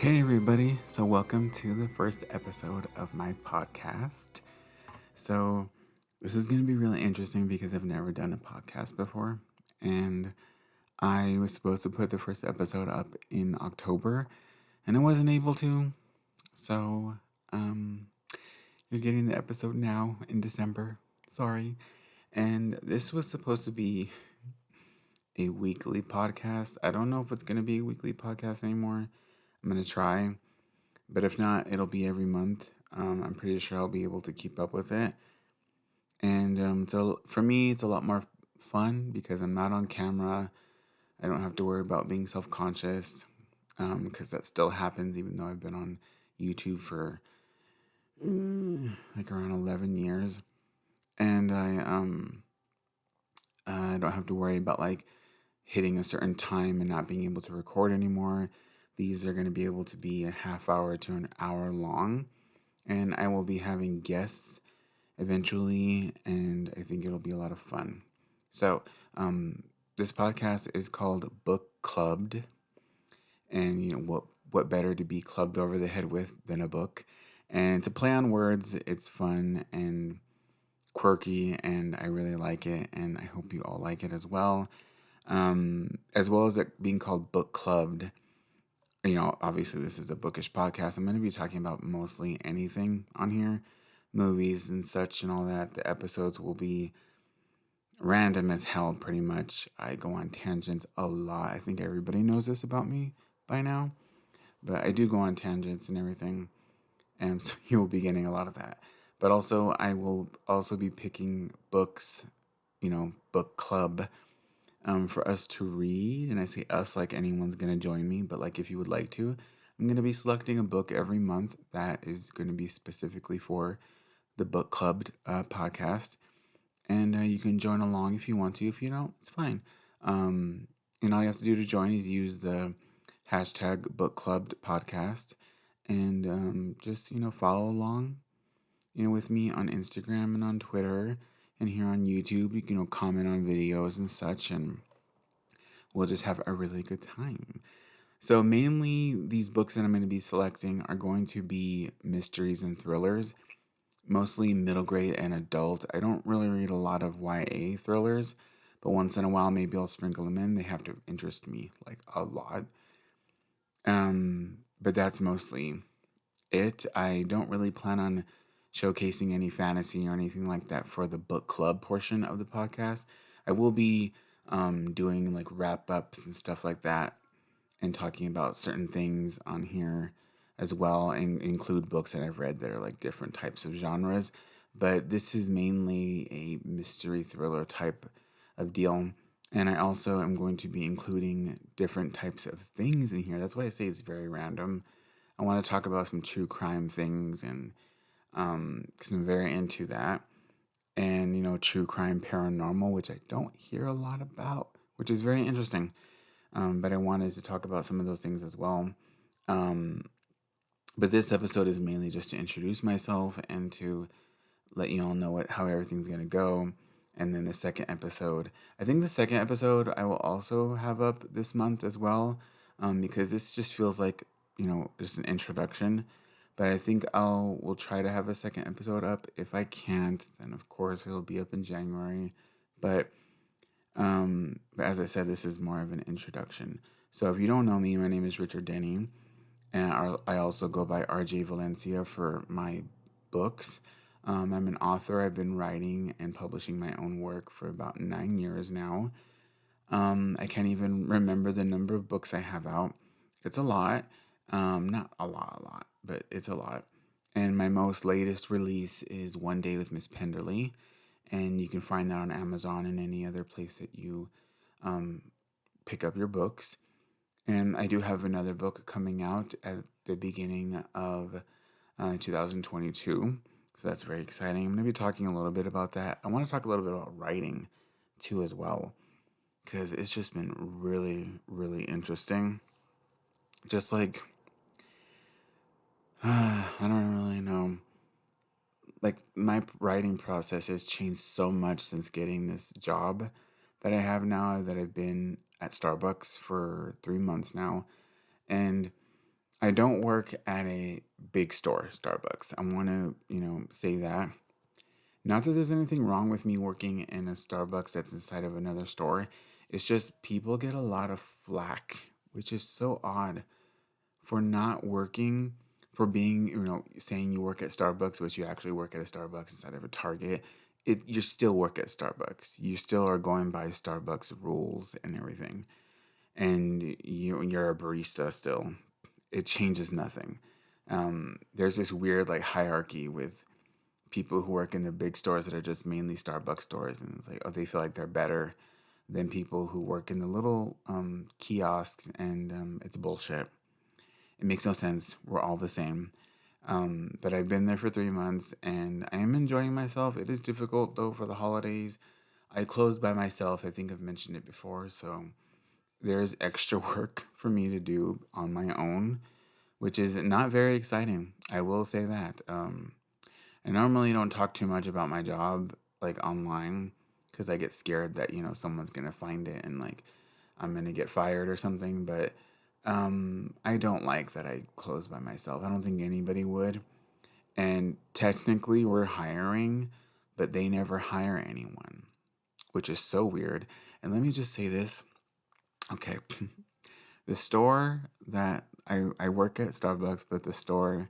Hey everybody, so welcome to the first episode of my podcast. So this is going to be really interesting because I've never done a podcast before, and I was supposed to put the first episode up in October, and I wasn't able to. So um, you're getting the episode now in December. Sorry. And this was supposed to be a weekly podcast. I don't know if it's going to be a weekly podcast anymore. I'm going to try. But if not, it'll be every month. I'm pretty sure I'll be able to keep up with it. And so for me, it's a lot more fun because I'm not on camera. I don't have to worry about being self-conscious because that still happens even though I've been on YouTube for like around 11 years. And I don't have to worry about like hitting a certain time and not being able to record anymore. These are going to be able to be a half hour to an hour long. And I will be having guests eventually, and I think it'll be a lot of fun. So, this podcast is called Book Clubbed, and what better to be clubbed over the head with than a book? And to play on words, it's fun and quirky, and I really like it, and I hope you all like it as well. As well as it being called Book Clubbed. Obviously this is a bookish podcast. I'm going to be talking about mostly anything on here, movies and such and all that. The episodes will be random as hell, pretty much. I go on tangents a lot. I think everybody knows this about me by now, but I do go on tangents and everything, and so you'll be getting a lot of that. But also, I will also be picking books, book club for us to read. And I say us like anyone's going to join me, but like if you would like to, I'm going to be selecting a book every month that is going to be specifically for the Book Clubbed podcast. And you can join along if you want to. If you don't, it's fine. And all you have to do to join is use the hashtag Book Clubbed podcast and just, follow along, with me on Instagram and on Twitter and here on YouTube. You can comment on videos and such, and we'll just have a really good time. So mainly these books that I'm going to be selecting are going to be mysteries and thrillers, mostly middle grade and adult. I don't really read a lot of YA thrillers, but once in a while maybe I'll sprinkle them in. They have to interest me like a lot. But that's mostly it. I don't really plan on showcasing any fantasy or anything like that for the book club portion of the podcast. I will be doing like wrap ups and stuff like that and talking about certain things on here as well, and include books that I've read that are like different types of genres. But this is mainly a mystery thriller type of deal. And I also am going to be including different types of things in here. That's why I say it's very random. I want to talk about some true crime things, and because I'm very into that. And, true crime paranormal, which I don't hear a lot about, which is very interesting. But I wanted to talk about some of those things as well. But this episode is mainly just to introduce myself and to let you all know how everything's going to go. And then I think the second episode I will also have up this month as well, because this just feels like, just an introduction. But I think we'll try to have a second episode up. If I can't, then of course it'll be up in January. But as I said, this is more of an introduction. So if you don't know me, my name is Richard Denny, and I also go by RJ Valencia for my books. I'm an author. I've been writing and publishing my own work for about 9 years now. I can't even remember the number of books I have out. It's a lot. Not a lot, but it's a lot. And my most latest release is One Day with Miss Penderly, and you can find that on Amazon and any other place that you pick up your books. And I do have another book coming out at the beginning of 2022. So that's very exciting. I'm going to be talking a little bit about that. I want to talk a little bit about writing too as well, because it's just been really, really interesting. Just like, I don't really know. Like, my writing process has changed so much since getting this job that I have now, that I've been at Starbucks for 3 months now. And I don't work at a big store, Starbucks. I want to, say that. Not that there's anything wrong with me working in a Starbucks that's inside of another store. It's just people get a lot of flack, which is so odd for not working, for being, saying you work at Starbucks, but you actually work at a Starbucks instead of a Target. You still work at Starbucks. You still are going by Starbucks rules and everything. And you're a barista still. It changes nothing. There's this weird like hierarchy with people who work in the big stores that are just mainly Starbucks stores, and it's like, oh, they feel like they're better than people who work in the little kiosks, and it's bullshit. It makes no sense. We're all the same. But I've been there for 3 months, and I am enjoying myself. It is difficult though for the holidays. I close by myself. I think I've mentioned it before, so there's extra work for me to do on my own, which is not very exciting. I will say that. I normally don't talk too much about my job like online because I get scared that someone's gonna find it and like I'm gonna get fired or something. But I don't like that I close by myself. I don't think anybody would. And technically, we're hiring, but they never hire anyone, which is so weird. And let me just say this. Okay, the store that I work at Starbucks, but the store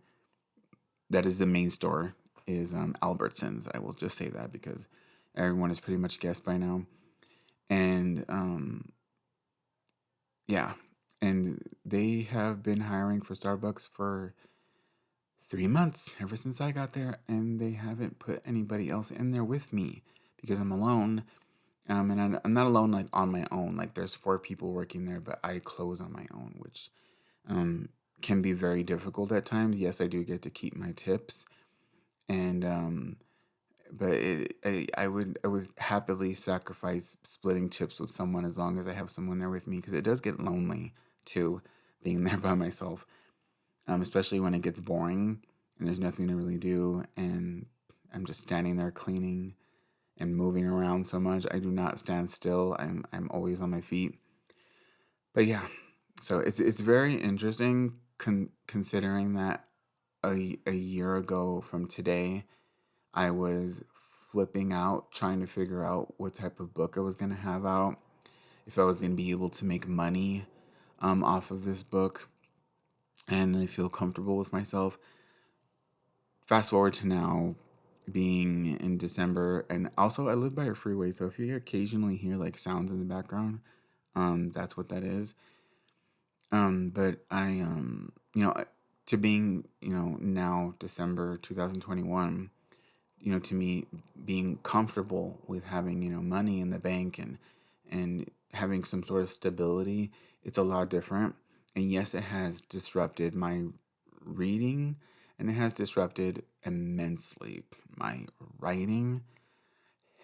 that is the main store is Albertsons. I will just say that because everyone has pretty much guessed by now. And yeah, and they have been hiring for Starbucks for 3 months ever since I got there, and they haven't put anybody else in there with me because I'm alone. And I'm not alone like on my own. Like there's 4 people working there, but I close on my own, which um, can be very difficult at times. Yes, I do get to keep my tips, and but I would happily sacrifice splitting tips with someone as long as I have someone there with me because it does get lonely too being there by myself, especially when it gets boring and there's nothing to really do and I'm just standing there cleaning and moving around so much. I do not stand still. I'm always on my feet. But yeah, so it's very interesting considering that a year ago from today I was flipping out, trying to figure out what type of book I was going to have out, if I was going to be able to make money off of this book, and I feel comfortable with myself. Fast forward to now, being in December, and also I live by a freeway, so if you occasionally hear like sounds in the background, that's what that is. But to being, now December 2021, to me, being comfortable with having, money in the bank and having some sort of stability, it's a lot different. And yes, it has disrupted my reading and it has disrupted immensely my writing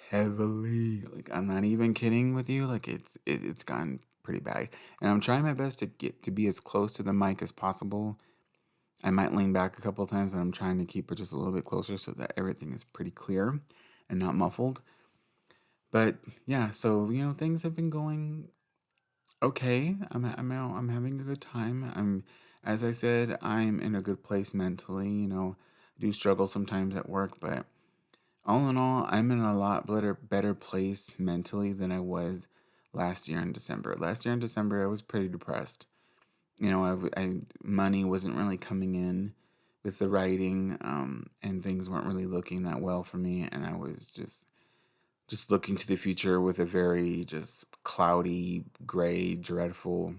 heavily. Like I'm not even kidding with you. Like it's gotten pretty bad. And I'm trying my best to get to be as close to the mic as possible. I might lean back a couple of times, but I'm trying to keep it just a little bit closer so that everything is pretty clear and not muffled. But yeah, so things have been going okay. I'm having a good time. As I said, I'm in a good place mentally. I do struggle sometimes at work, but all in all, I'm in a lot better place mentally than I was last year in December. Last year in December, I was pretty depressed. Money wasn't really coming in with the writing, and things weren't really looking that well for me, and I was just looking to the future with a very just cloudy, gray, dreadful,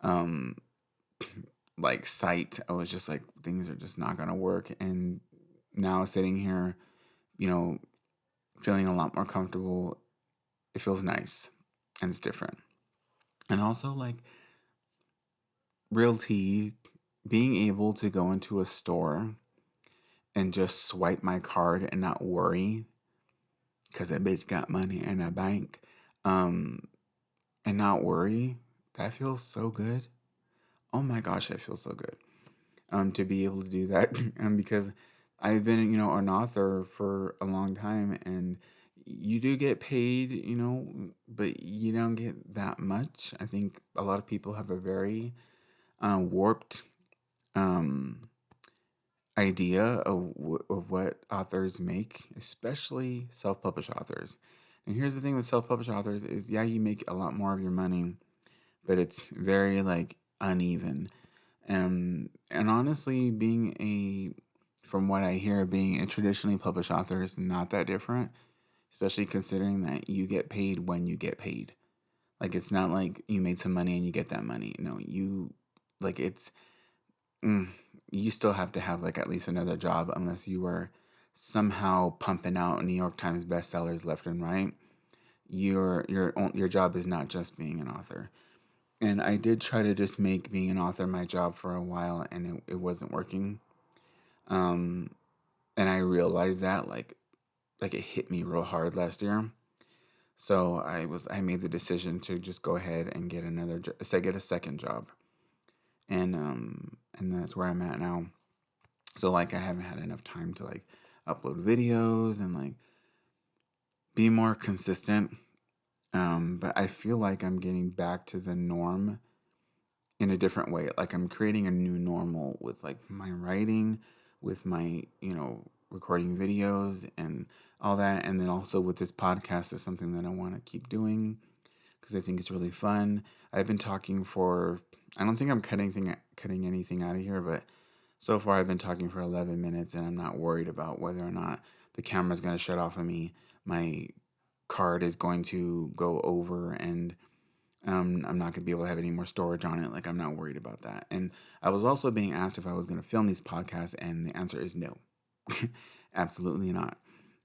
um, like sight. I was just like, things are just not gonna work, and now sitting here, you know, feeling a lot more comfortable. It feels nice, and it's different, and also like realty, being able to go into a store and just swipe my card and not worry because that bitch got money in a bank, um, and not worry, that feels so good. Oh my gosh, that feels so good. To be able to do that, because I've been, an author for a long time, and you do get paid, but you don't get that much. I think a lot of people have a very warped um, idea of what authors make, especially self-published authors. And here's the thing with self-published authors is, yeah, you make a lot more of your money, but it's very like uneven. And honestly, from what I hear, being a traditionally published author is not that different, especially considering that you get paid when you get paid. Like, it's not like you made some money and you get that money. No, like, mm, you still have to have like at least another job unless you are somehow pumping out New York Times bestsellers left and right. Your job is not just being an author. And I did try to just make being an author my job for a while, and it wasn't working. Um, and I realized that like it hit me real hard last year. So I made the decision to just go ahead and get get a second job, and that's where I'm at now. So like I haven't had enough time to like upload videos and like be more consistent. But I feel like I'm getting back to the norm in a different way. Like I'm creating a new normal with like my writing, with my, recording videos and all that. And then also with this podcast is something that I want to keep doing because I think it's really fun. I've been talking I don't think I'm cutting anything out of here, but so far I've been talking for 11 minutes and I'm not worried about whether or not the camera's going to shut off on me. My card is going to go over and I'm not going to be able to have any more storage on it. Like, I'm not worried about that. And I was also being asked if I was going to film these podcasts, and the answer is no. Absolutely not.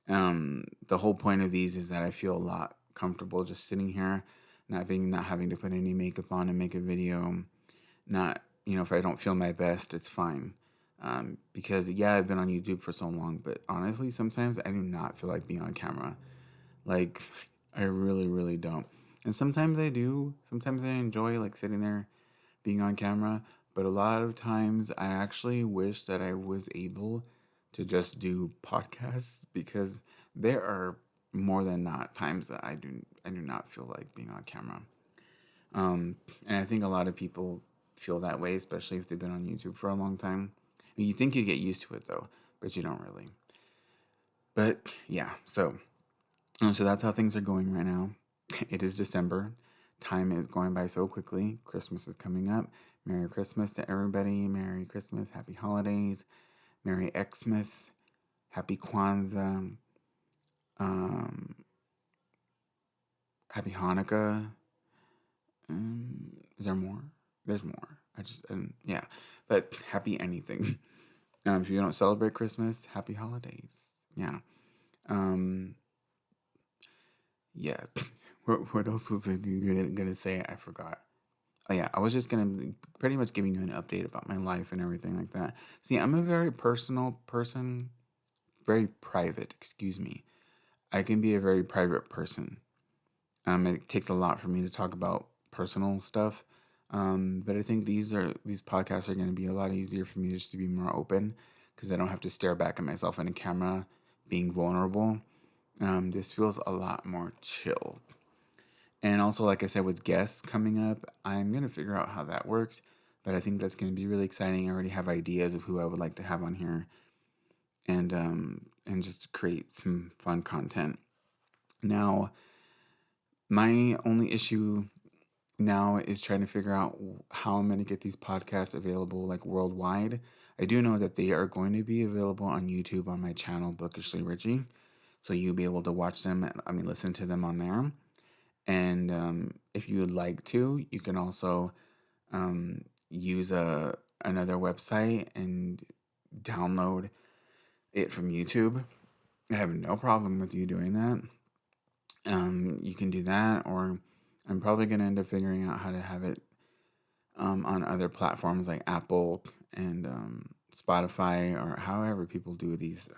The whole point of these is that I feel a lot comfortable just sitting here, not having to put any makeup on and make a video. Not, if I don't feel my best, it's fine. Because, yeah, I've been on YouTube for so long, but honestly, sometimes I do not feel like being on camera. Like, I really, really don't. And sometimes I do. Sometimes I enjoy like sitting there being on camera. But a lot of times I actually wish that I was able to just do podcasts because there are more than not times that I do not feel like being on camera. And I think a lot of people feel that way, especially if they've been on YouTube for a long time. You think you get used to it though, but you don't really. But yeah, so that's how things are going right now. It is December. Time is going by so quickly. Christmas is coming up. Merry Christmas to everybody. Merry Christmas. Happy holidays. Merry Xmas. Happy Kwanzaa. Um, Happy Hanukkah. Is there more? There's more. Yeah. But happy anything. If you don't celebrate Christmas, happy holidays. Yeah. Um, yeah. What else was I gonna say? I forgot. Oh yeah, I was just gonna pretty much giving you an update about my life and everything like that. See, I'm a very personal person, very private. Excuse me. I can be a very private person. It takes a lot for me to talk about personal stuff. But I think these podcasts are going to be a lot easier for me just to be more open because I don't have to stare back at myself in a camera, being vulnerable. This feels a lot more chill. And also, like I said, with guests coming up, I'm going to figure out how that works. But I think that's going to be really exciting. I already have ideas of who I would like to have on here and just to create some fun content. Now, my only issue now is trying to figure out how I'm going to get these podcasts available like worldwide. I do know that they are going to be available on YouTube on my channel, Bookishly Richie. So you'll be able to watch them, listen to them on there. And if you would like to, you can also use another website and download it from YouTube. I have no problem with you doing that. You can do that, or I'm probably going to end up figuring out how to have it on other platforms like Apple and Spotify, or however people do these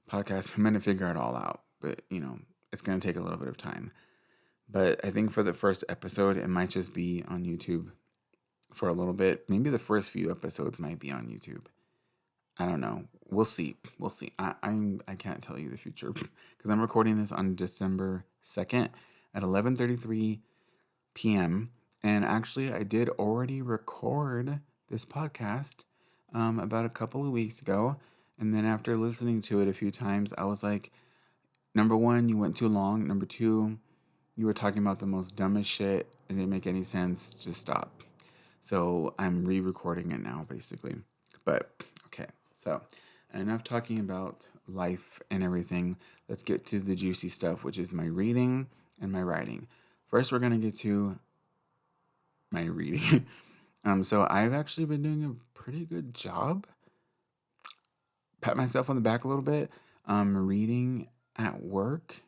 podcasts. I'm going to figure it all out, but it's going to take a little bit of time. But I think for the first episode, it might just be on YouTube for a little bit. Maybe the first few episodes might be on YouTube. I don't know. We'll see. We'll see. I can't tell you the future because I'm recording this on December 2nd at 11:33 p.m. And actually, I did already record this podcast about a couple of weeks ago. And then after listening to it a few times, I was like, number one, you went too long. Number two, you were talking about the most dumbest shit. It didn't make any sense. Just stop. So I'm re recording it now, basically. But okay, so enough talking about life and everything. Let's get to the juicy stuff, which is my reading and my writing. First, we're going to get to my reading. So I've actually been doing a pretty good job. Pat myself on the back a little bit. Reading at work.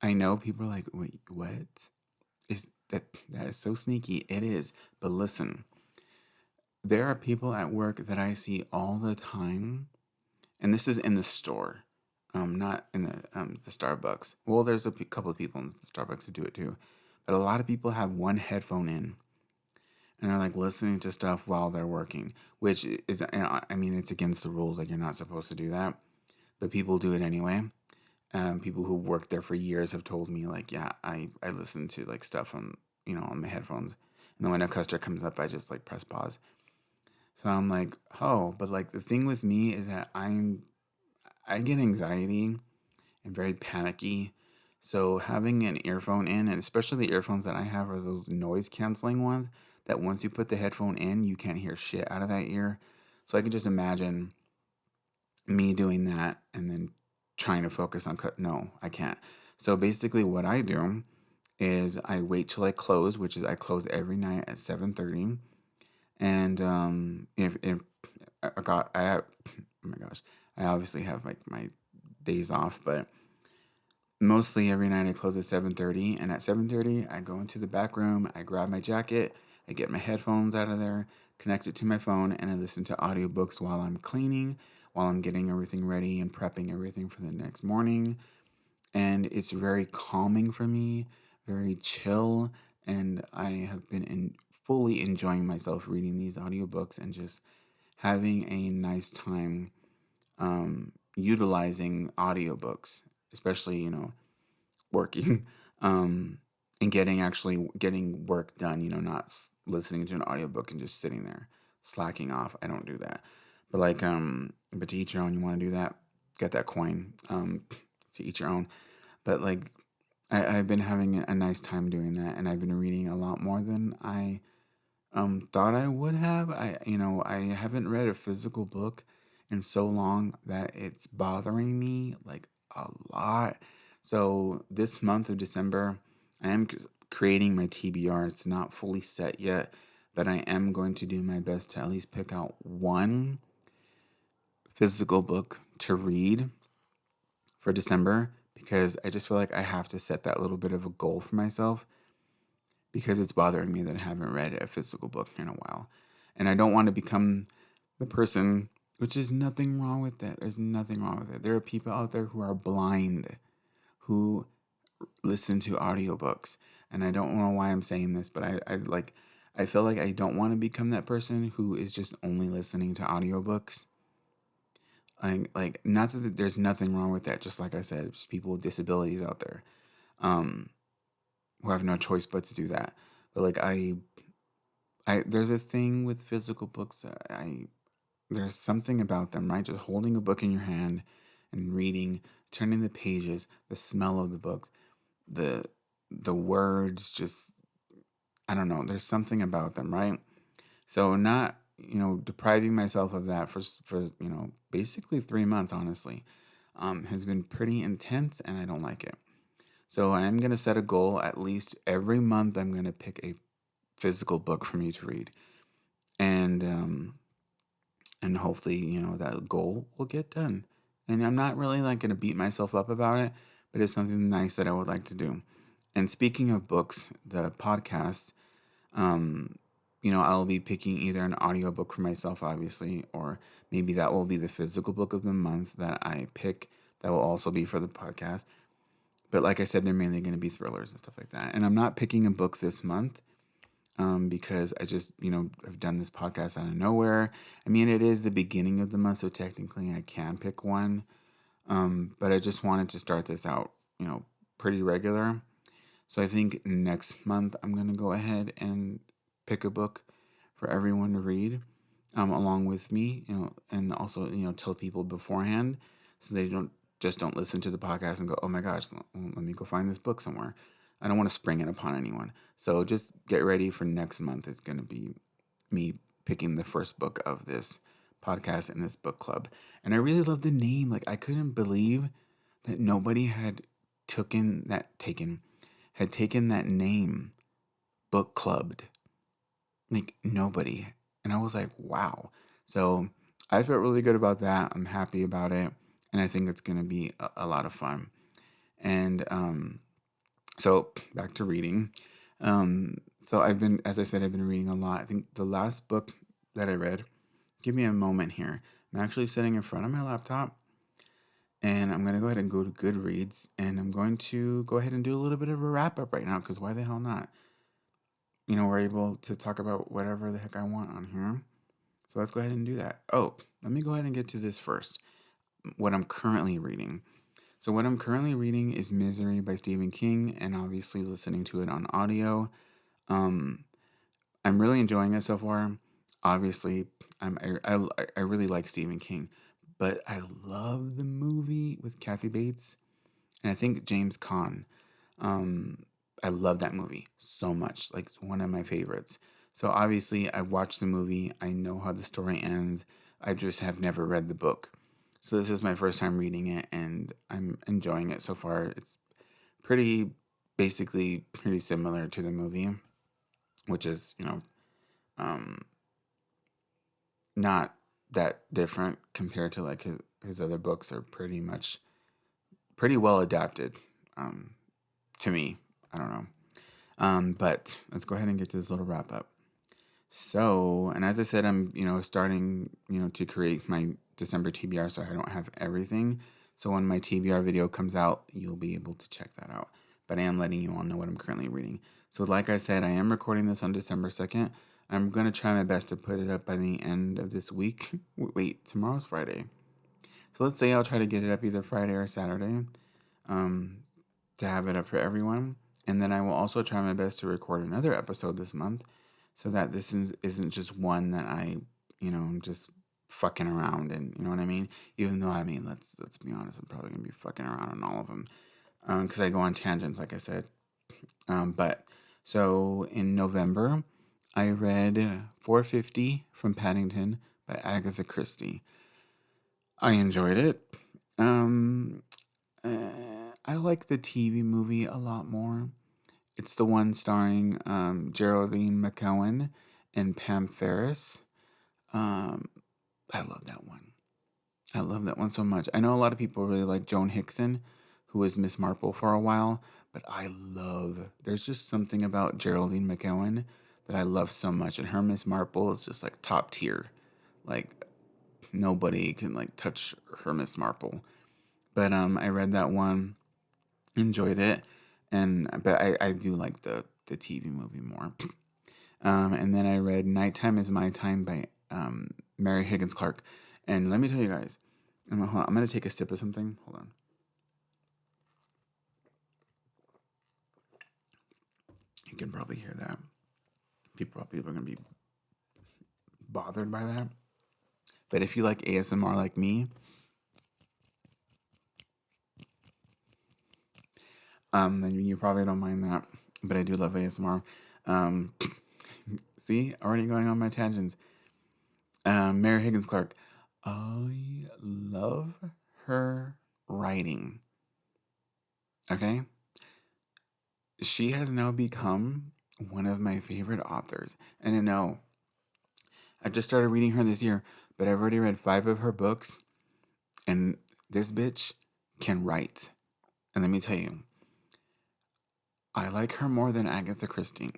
I know people are like, wait, what? Is that is so sneaky. It is. But listen, there are people at work that I see all the time, and this is in the store, not in the Starbucks. Well, there's a couple of people in the Starbucks who do it too, but a lot of people have one headphone in, and they're like listening to stuff while they're working, which is, I mean, it's against the rules. Like, you're not supposed to do that, but people do it anyway. People who worked there for years have told me, like, yeah, I listen to like stuff on, on my headphones, and then when a customer comes up, I just like press pause. So I'm like, oh, but like the thing with me is that I get anxiety and very panicky. So having an earphone in, and especially the earphones that I have are those noise canceling ones that once you put the headphone in, you can't hear shit out of that ear. So I can just imagine me doing that and then trying to focus on no, I can't. So basically what I do is I wait till I close, which is I close every night at 7:30. And if I have, oh my gosh, I obviously have like my days off, but mostly every night I close at 7:30, and at 7:30 I go into the back room, I grab my jacket, I get my headphones out of there, connect it to my phone, and I listen to audiobooks while I'm cleaning, while I'm getting everything ready and prepping everything for the next morning. And it's very calming for me, very chill, and I have been fully enjoying myself reading these audiobooks and just having a nice time utilizing audiobooks, especially, working and getting work done, not listening to an audiobook and just sitting there slacking off. I don't do that. But like but to each your own. You want to do that, get that coin. To each your own. But like I've been having a nice time doing that, and I've been reading a lot more than I thought I would have. I haven't read a physical book in so long that it's bothering me like a lot. So this month of December, I am creating my TBR. It's not fully set yet, but I am going to do my best to at least pick out one physical book to read for December, because I just feel like I have to set that little bit of a goal for myself, because it's bothering me that I haven't read a physical book in a while. And I don't want to become the person, which is nothing wrong with that. There's nothing wrong with it. There are people out there who are blind, who listen to audiobooks. And I don't know why I'm saying this, but I feel like I don't want to become that person who is just only listening to audiobooks. Like not that there's nothing wrong with that. Just like I said, just people with disabilities out there. Who have no choice but to do that. But like there's a thing with physical books that there's something about them, right? Just holding a book in your hand and reading, turning the pages, the smell of the books, the words, just I don't know. There's something about them, right? So not depriving myself of that for basically 3 months, honestly, has been pretty intense, and I don't like it. So I'm going to set a goal. At least every month I'm going to pick a physical book for me to read. And hopefully, that goal will get done. And I'm not really like going to beat myself up about it, but it's something nice that I would like to do. And speaking of books, the podcast, I'll be picking either an audiobook for myself, obviously, or maybe that will be the physical book of the month that I pick that will also be for the podcast. But like I said, they're mainly going to be thrillers and stuff like that. And I'm not picking a book this month because I just, have done this podcast out of nowhere. I mean, it is the beginning of the month, so technically I can pick one. But I just wanted to start this out, pretty regular. So I think next month I'm going to go ahead and pick a book for everyone to read, along with me, and also, tell people beforehand so they don't listen to the podcast and go, oh my gosh, let me go find this book somewhere. I don't want to spring it upon anyone. So just get ready for next month. It's going to be me picking the first book of this podcast and this book club. And I really love the name. Like, I couldn't believe that nobody had taken that name, book clubbed. Like, nobody. And I was like, wow. So I felt really good about that. I'm happy about it. And I think it's going to be a lot of fun. And so back to reading. So as I said, I've been reading a lot. I think the last book that I read, give me a moment here. I'm actually sitting in front of my laptop, and I'm going to go ahead and go to Goodreads, and I'm going to go ahead and do a little bit of a wrap up right now, because why the hell not? We're able to talk about whatever the heck I want on here. So let's go ahead and do that. Oh, let me go ahead and get to this first. What I'm currently reading. So what I'm currently reading is Misery by Stephen King, and obviously listening to it on audio. I'm really enjoying it so far. Obviously, I really like Stephen King, but I love the movie with Kathy Bates, and I think James Caan. I love that movie so much. Like, it's one of my favorites. So obviously, I watched the movie. I know how the story ends. I just have never read the book. So this is my first time reading it, and I'm enjoying it so far. It's basically pretty similar to the movie, which is, um, not that different compared to like his other books are pretty well adapted, to me. I don't know. But let's go ahead and get to this little wrap up. So, and as I said, I'm, starting, to create my December TBR, so I don't have everything. So when my TBR video comes out, you'll be able to check that out. But I am letting you all know what I'm currently reading. So like I said, I am recording this on December 2nd. I'm going to try my best to put it up by the end of this week. Wait, tomorrow's Friday. So let's say I'll try to get it up either Friday or Saturday, to have it up for everyone. And then I will also try my best to record another episode this month, so that this isn't just one that I'm just fucking around in, you know what I mean? Even though, let's be honest, I'm probably going to be fucking around on all of them, because I go on tangents, like I said. But so in November, I read 450 from Paddington by Agatha Christie. I enjoyed it. I like the TV movie a lot more. It's the one starring Geraldine McCowan and Pam Ferris. Um, I love that one. I love that one so much. I know a lot of people really like Joan Hickson, who was Miss Marple for a while, but there's just something about Geraldine McCowan that I love so much, and her Miss Marple is just like top tier. Like, nobody can like touch her Miss Marple. But I read that one, enjoyed it, but I do like the TV movie more. And then I read Nighttime is My Time by Mary Higgins Clark. And let me tell you guys, I'm going to take a sip of something. Hold on. You can probably hear that. People are going to be bothered by that. But if you like ASMR like me, then you probably don't mind that. But I do love ASMR. See, already going on my tangents. Mary Higgins Clark. I love her writing. Okay? She has now become one of my favorite authors. And I know I just started reading her this year, but I've already read 5 of her books, and this bitch can write. And let me tell you, I like her more than Agatha Christie.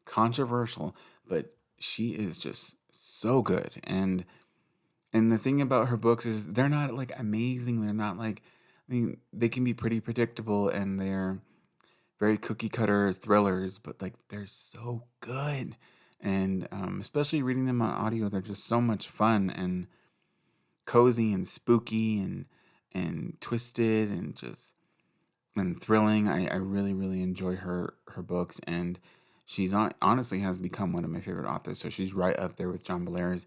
Controversial, but she is just so good. And the thing about her books is they're not like amazing. They're not like, they can be pretty predictable, and they're very cookie cutter thrillers, but like they're so good. And especially reading them on audio, they're just so much fun and cozy and spooky and twisted and thrilling. I really, really enjoy her books. And She's honestly has become one of my favorite authors. So she's right up there with John Bellairs.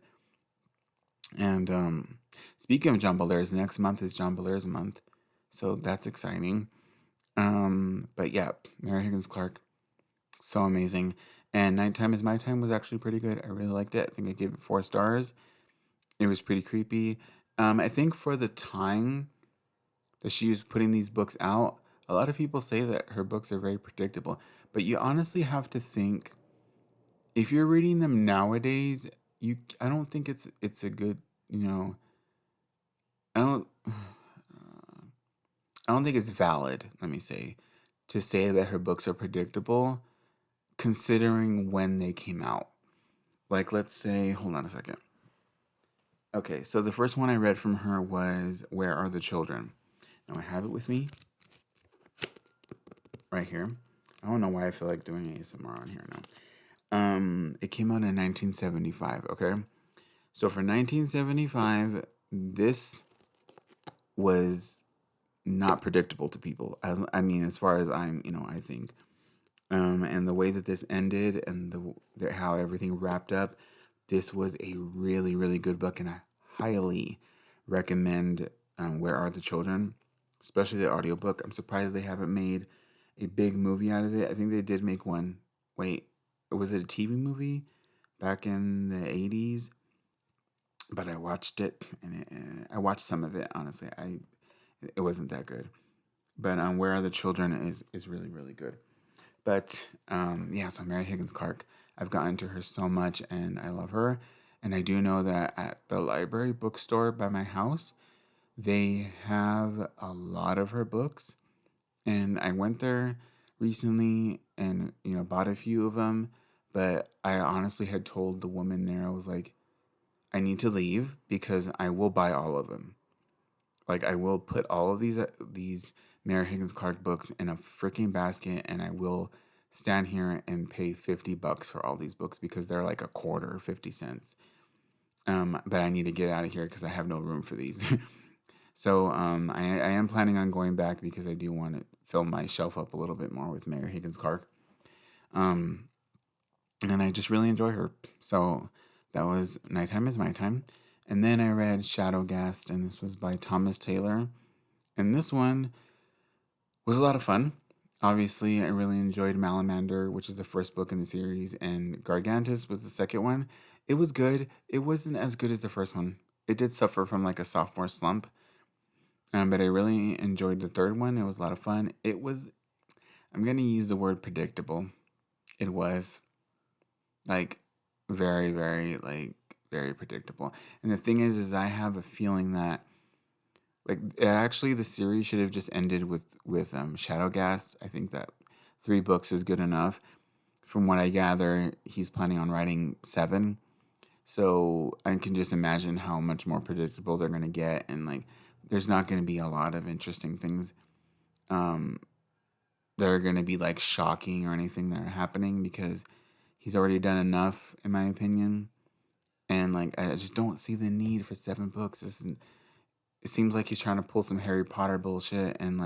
And speaking of John Bellairs, next month is John Bellairs month, so that's exciting. But yeah, Mary Higgins Clark, so amazing. And Nighttime is My Time was actually pretty good. I really liked it. I think I gave it 4 stars. It was pretty creepy. I think for the time that she was putting these books out, a lot of people say that her books are very predictable. But you honestly have to think, if you're reading them nowadays, I don't think it's a good, you know, I don't I don't think it's valid, let me say, to say that her books are predictable considering when they came out. Like, let's say, hold on a second. Okay, so the first one I read from her was Where Are the Children? Now I have it with me right here. I don't know why I feel like doing ASMR on here now. It came out in 1975, okay? So for 1975, this was not predictable to people. I mean, as far as I think. And the way that this ended and how everything wrapped up, this was a really, really good book, and I highly recommend Where Are the Children, especially the audiobook. I'm surprised they haven't made a big movie out of it. I think they did make one. Wait, was it a TV movie back in the 80s? But I watched it, and I watched some of it, honestly. It wasn't that good. But Where Are the Children is really, really good. But yeah, so Mary Higgins Clark, I've gotten to her so much and I love her. And I do know that at the library bookstore by my house, they have a lot of her books. And I went there recently and, bought a few of them. But I honestly had told the woman there, I was like, I need to leave because I will buy all of them. Like, I will put all of these Mary Higgins Clark books in a freaking basket, and I will stand here and pay $50 for all these books because they're like a quarter, 50 cents. But I need to get out of here because I have no room for these. So I am planning on going back because I do want to fill my shelf up a little bit more with Mary Higgins Clark. Um, and I just really enjoy her. So that was Nighttime is My Time. And then I read Shadowgast, and this was by Thomas Taylor. And this one was a lot of fun. Obviously, I really enjoyed Malamander, which is the first book in the series, and Gargantus was the second one. It was good. It wasn't as good as the first one. It did suffer from like a sophomore slump, but I really enjoyed the third one. It was a lot of fun. I'm going to use the word predictable. It was like very, very, very predictable. And the thing is I have a feeling that actually the series should have just ended with Shadowgast. I think that 3 books is good enough. From what I gather, he's planning on writing 7. So I can just imagine how much more predictable they're going to get. And there's not going to be a lot of interesting things that are going to be shocking or anything that are happening because he's already done enough, in my opinion. And I just don't see the need for 7 books. It seems like he's trying to pull some Harry Potter bullshit, and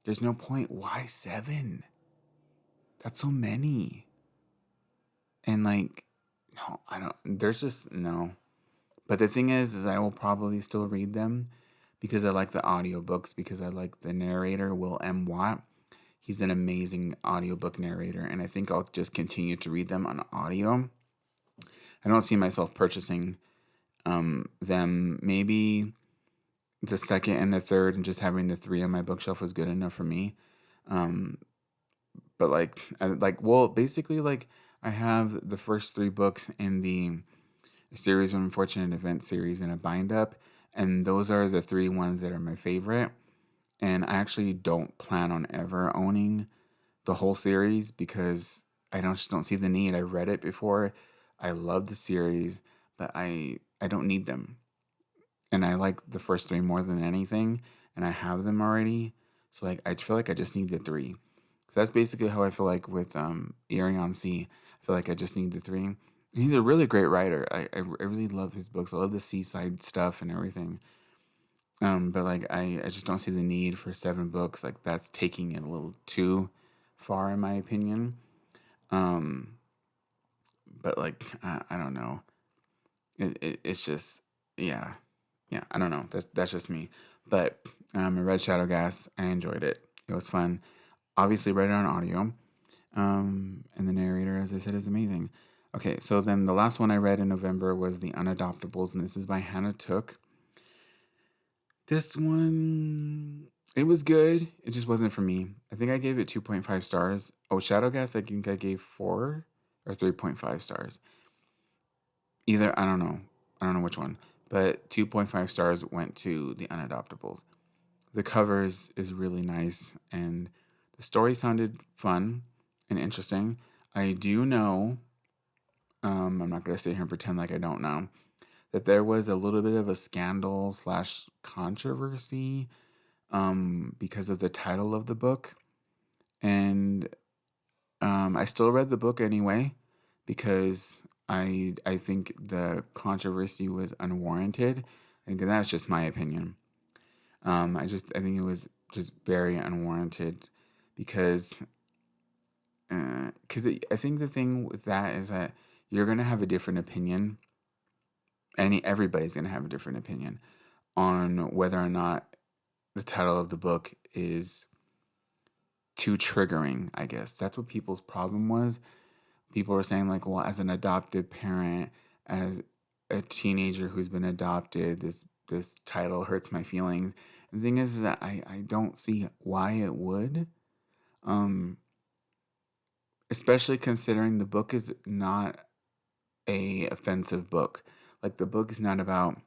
there's no point. Why 7? That's so many. And no, I don't. There's just no. But the thing is I will probably still read them because I like the audiobooks, because I like the narrator, Will M. Watt. He's an amazing audiobook narrator, and I think I'll just continue to read them on audio. I don't see myself purchasing them. Maybe the second and the third, and just having the 3 on my bookshelf was good enough for me. But basically, I have the first 3 books in the series of Unfortunate Events series in a bind up, and those are the 3 ones that are my favorite. And I actually don't plan on ever owning the whole series because I just don't see the need. I read it before. I love the series, but I don't need them. And I like the first 3 more than anything, and I have them already. So I feel like I just need the 3. So that's basically how I feel like with Earring on Sea. I feel like I just need the 3. And he's a really great writer. I really love his books. I love the seaside stuff and everything. But I just don't see the need for 7 books. That's taking it a little too far in my opinion. Um, but like I don't know. It's just yeah, yeah. I don't know. That's just me. But I read Shadow Gas. I enjoyed it. It was fun. Obviously, read it on audio. And the narrator, as I said, is amazing. Okay, so then the last one I read in November was The Unadoptables, and this is by Hannah Took. This one, it was good. It just wasn't for me. I think I gave it 2.5 stars. Oh, Shadowgas, I think I gave 4 or 3.5 stars. Either, I don't know. I don't know which one. But 2.5 stars went to The Unadoptables. The cover is really nice, and the story sounded fun and interesting. I do know, I'm not going to sit here and pretend like I don't know, that there was a little bit of a scandal slash controversy because of the title of the book. And I still read the book anyway because I think the controversy was unwarranted. And that's just my opinion. I think it was just very unwarranted because I think the thing with that is that you're gonna have a different opinion. Everybody's gonna have a different opinion on whether or not the title of the book is too triggering, I guess. That's what people's problem was. People were saying, like, well, as an adopted parent, as a teenager who's been adopted, this title hurts my feelings. And the thing is that I don't see why it would. Um, Especially considering the book is not a offensive book. Like the book is not about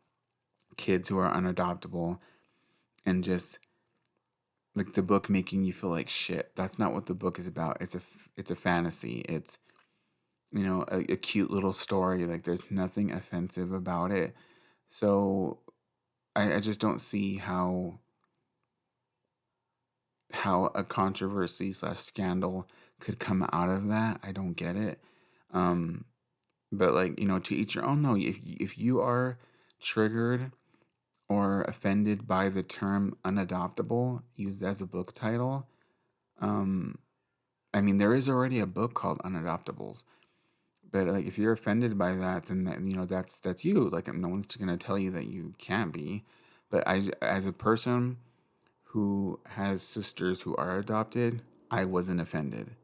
kids who are unadoptable and just like the book making you feel like shit. That's not what the book is about. It's a fantasy. It's a cute little story. Like there's nothing offensive about it. So I just don't see how a controversy slash scandal could come out of that. I don't get it. Um, but like to each your own. No, if you are triggered or offended by the term unadoptable used as a book title, um, I mean, there is already a book called Unadoptables. But like, if you're offended by that, then that's you. Like, no one's gonna tell you that you can't be. But as a person who has sisters who are adopted, I wasn't offended.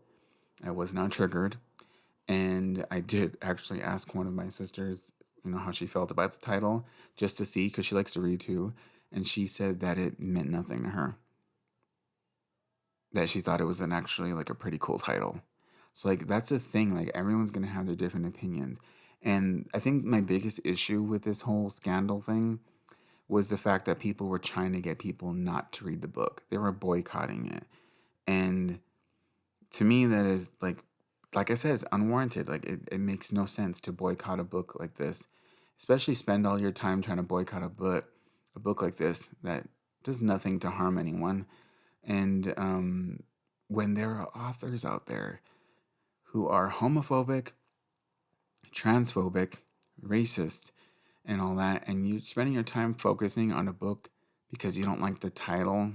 I was not triggered, and I did actually ask one of my sisters, how she felt about the title, just to see, because she likes to read too, and she said that it meant nothing to her. That she thought it was actually like a pretty cool title. So like that's the thing. Like everyone's gonna have their different opinions, and I think my biggest issue with this whole scandal thing was the fact that people were trying to get people not to read the book. They were boycotting it, and to me that is like I said, it's unwarranted. Like it makes no sense to boycott a book like this, especially spend all your time trying to boycott a book like this that does nothing to harm anyone. And when there are authors out there who are homophobic, transphobic, racist, and all that, and you're spending your time focusing on a book because you don't like the title,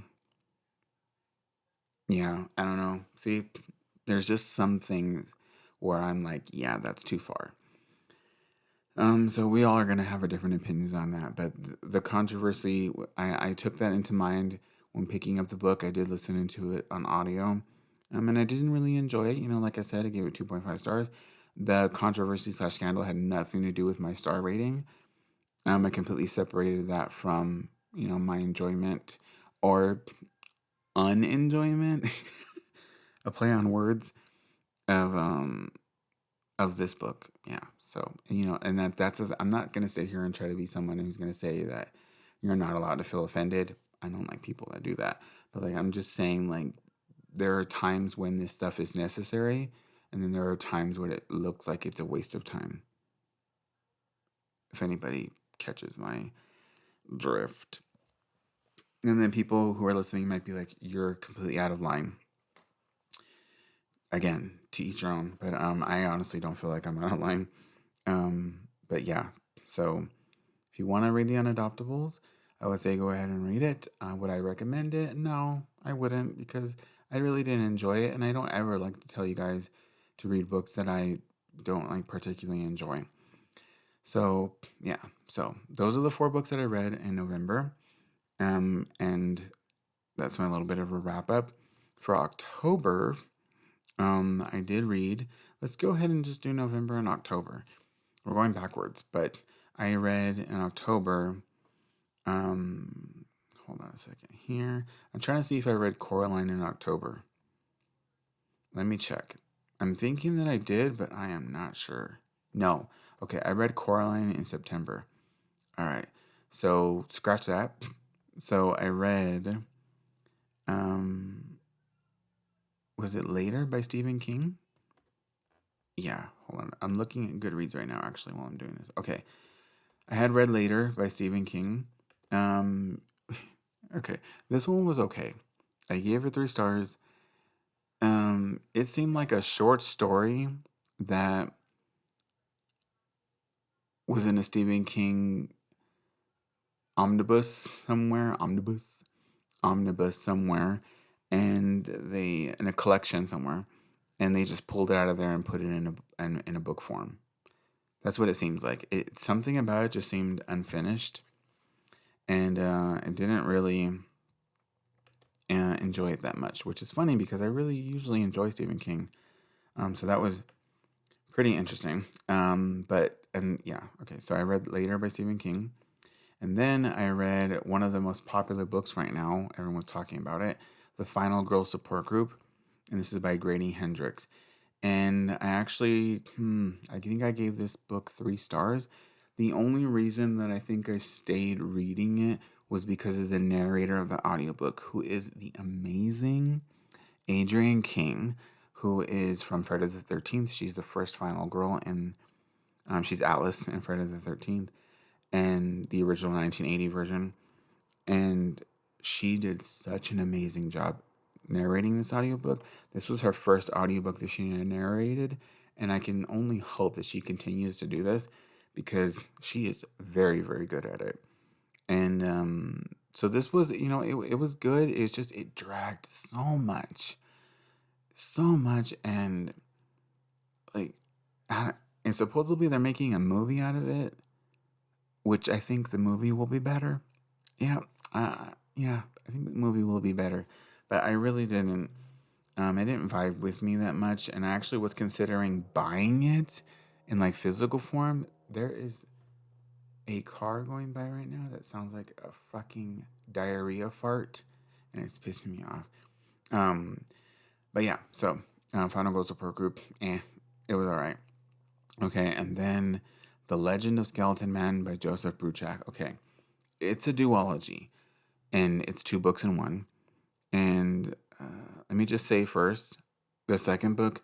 yeah, I don't know. See, there's just some things where I'm like, yeah, that's too far. So we all are gonna have our different opinions on that, but the controversy, I took that into mind when picking up the book. I did listen into it on audio, and I didn't really enjoy it. Like I said, I gave it 2.5 stars. The controversy slash scandal had nothing to do with my star rating. I completely separated that from my enjoyment or unenjoyment, a play on words of this book. Yeah. So, and I'm not going to sit here and try to be someone who's going to say that you're not allowed to feel offended. I don't like people that do that. But like, I'm just saying, like, there are times when this stuff is necessary, and then there are times when it looks like it's a waste of time. If anybody catches my drift. And then people who are listening might be like, you're completely out of line. Again, to each your own. But I honestly don't feel like I'm out of line. But yeah, so if you want to read The Unadoptables, I would say go ahead and read it. Would I recommend it? No, I wouldn't, because I really didn't enjoy it, and I don't ever like to tell you guys to read books that I don't like particularly enjoy. So yeah, so those are the 4 books that I read in November. And that's my little bit of a wrap up. For October, I did read. Let's go ahead and just do November and October. We're going backwards, but I read in October. Hold on a second here. I'm trying to see if I read Coraline in October. Let me check. I'm thinking that I did, but I am not sure. No. Okay, I read Coraline in September. All right. So scratch that. So I read was it Later by Stephen King? Yeah, hold on. I'm looking at Goodreads right now actually while I'm doing this. Okay. I had read Later by Stephen King. Um okay. This one was okay. I gave it 3 stars. It seemed like a short story that was in a Stephen King omnibus somewhere, and they in a collection somewhere, and they just pulled it out of there and put it in a book form. That's what it seems like. Something about it just seemed unfinished, and I didn't really enjoy it that much, which is funny because I really usually enjoy Stephen King. So that was pretty interesting. So I read Later by Stephen King. And then I read one of the most popular books right now. Everyone's talking about it, The Final Girl Support Group. And this is by Grady Hendrix. And I think I gave this book 3 stars. The only reason that I think I stayed reading it was because of the narrator of the audiobook, who is the amazing Adrienne King, who is from Friday the 13th. She's the first final girl, and she's Alice in Friday the 13th, and the original 1980 version. And she did such an amazing job narrating this audiobook. This was her first audiobook that she narrated, and I can only hope that she continues to do this because she is very, very good at it. And so this was, it was good. It's just, it dragged so much, and like, and supposedly they're making a movie out of it, which I think the movie will be better. Yeah, I think the movie will be better, but I really didn't. It didn't vibe with me that much, and I actually was considering buying it in like physical form. There is a car going by right now that sounds like a fucking diarrhea fart, and it's pissing me off. Um, but yeah, so Final Girl Support Group, it was all right. Okay, and then The Legend of Skeleton Man by Joseph Bruchac. Okay, it's a duology, and it's 2 books in one. And let me just say first, the second book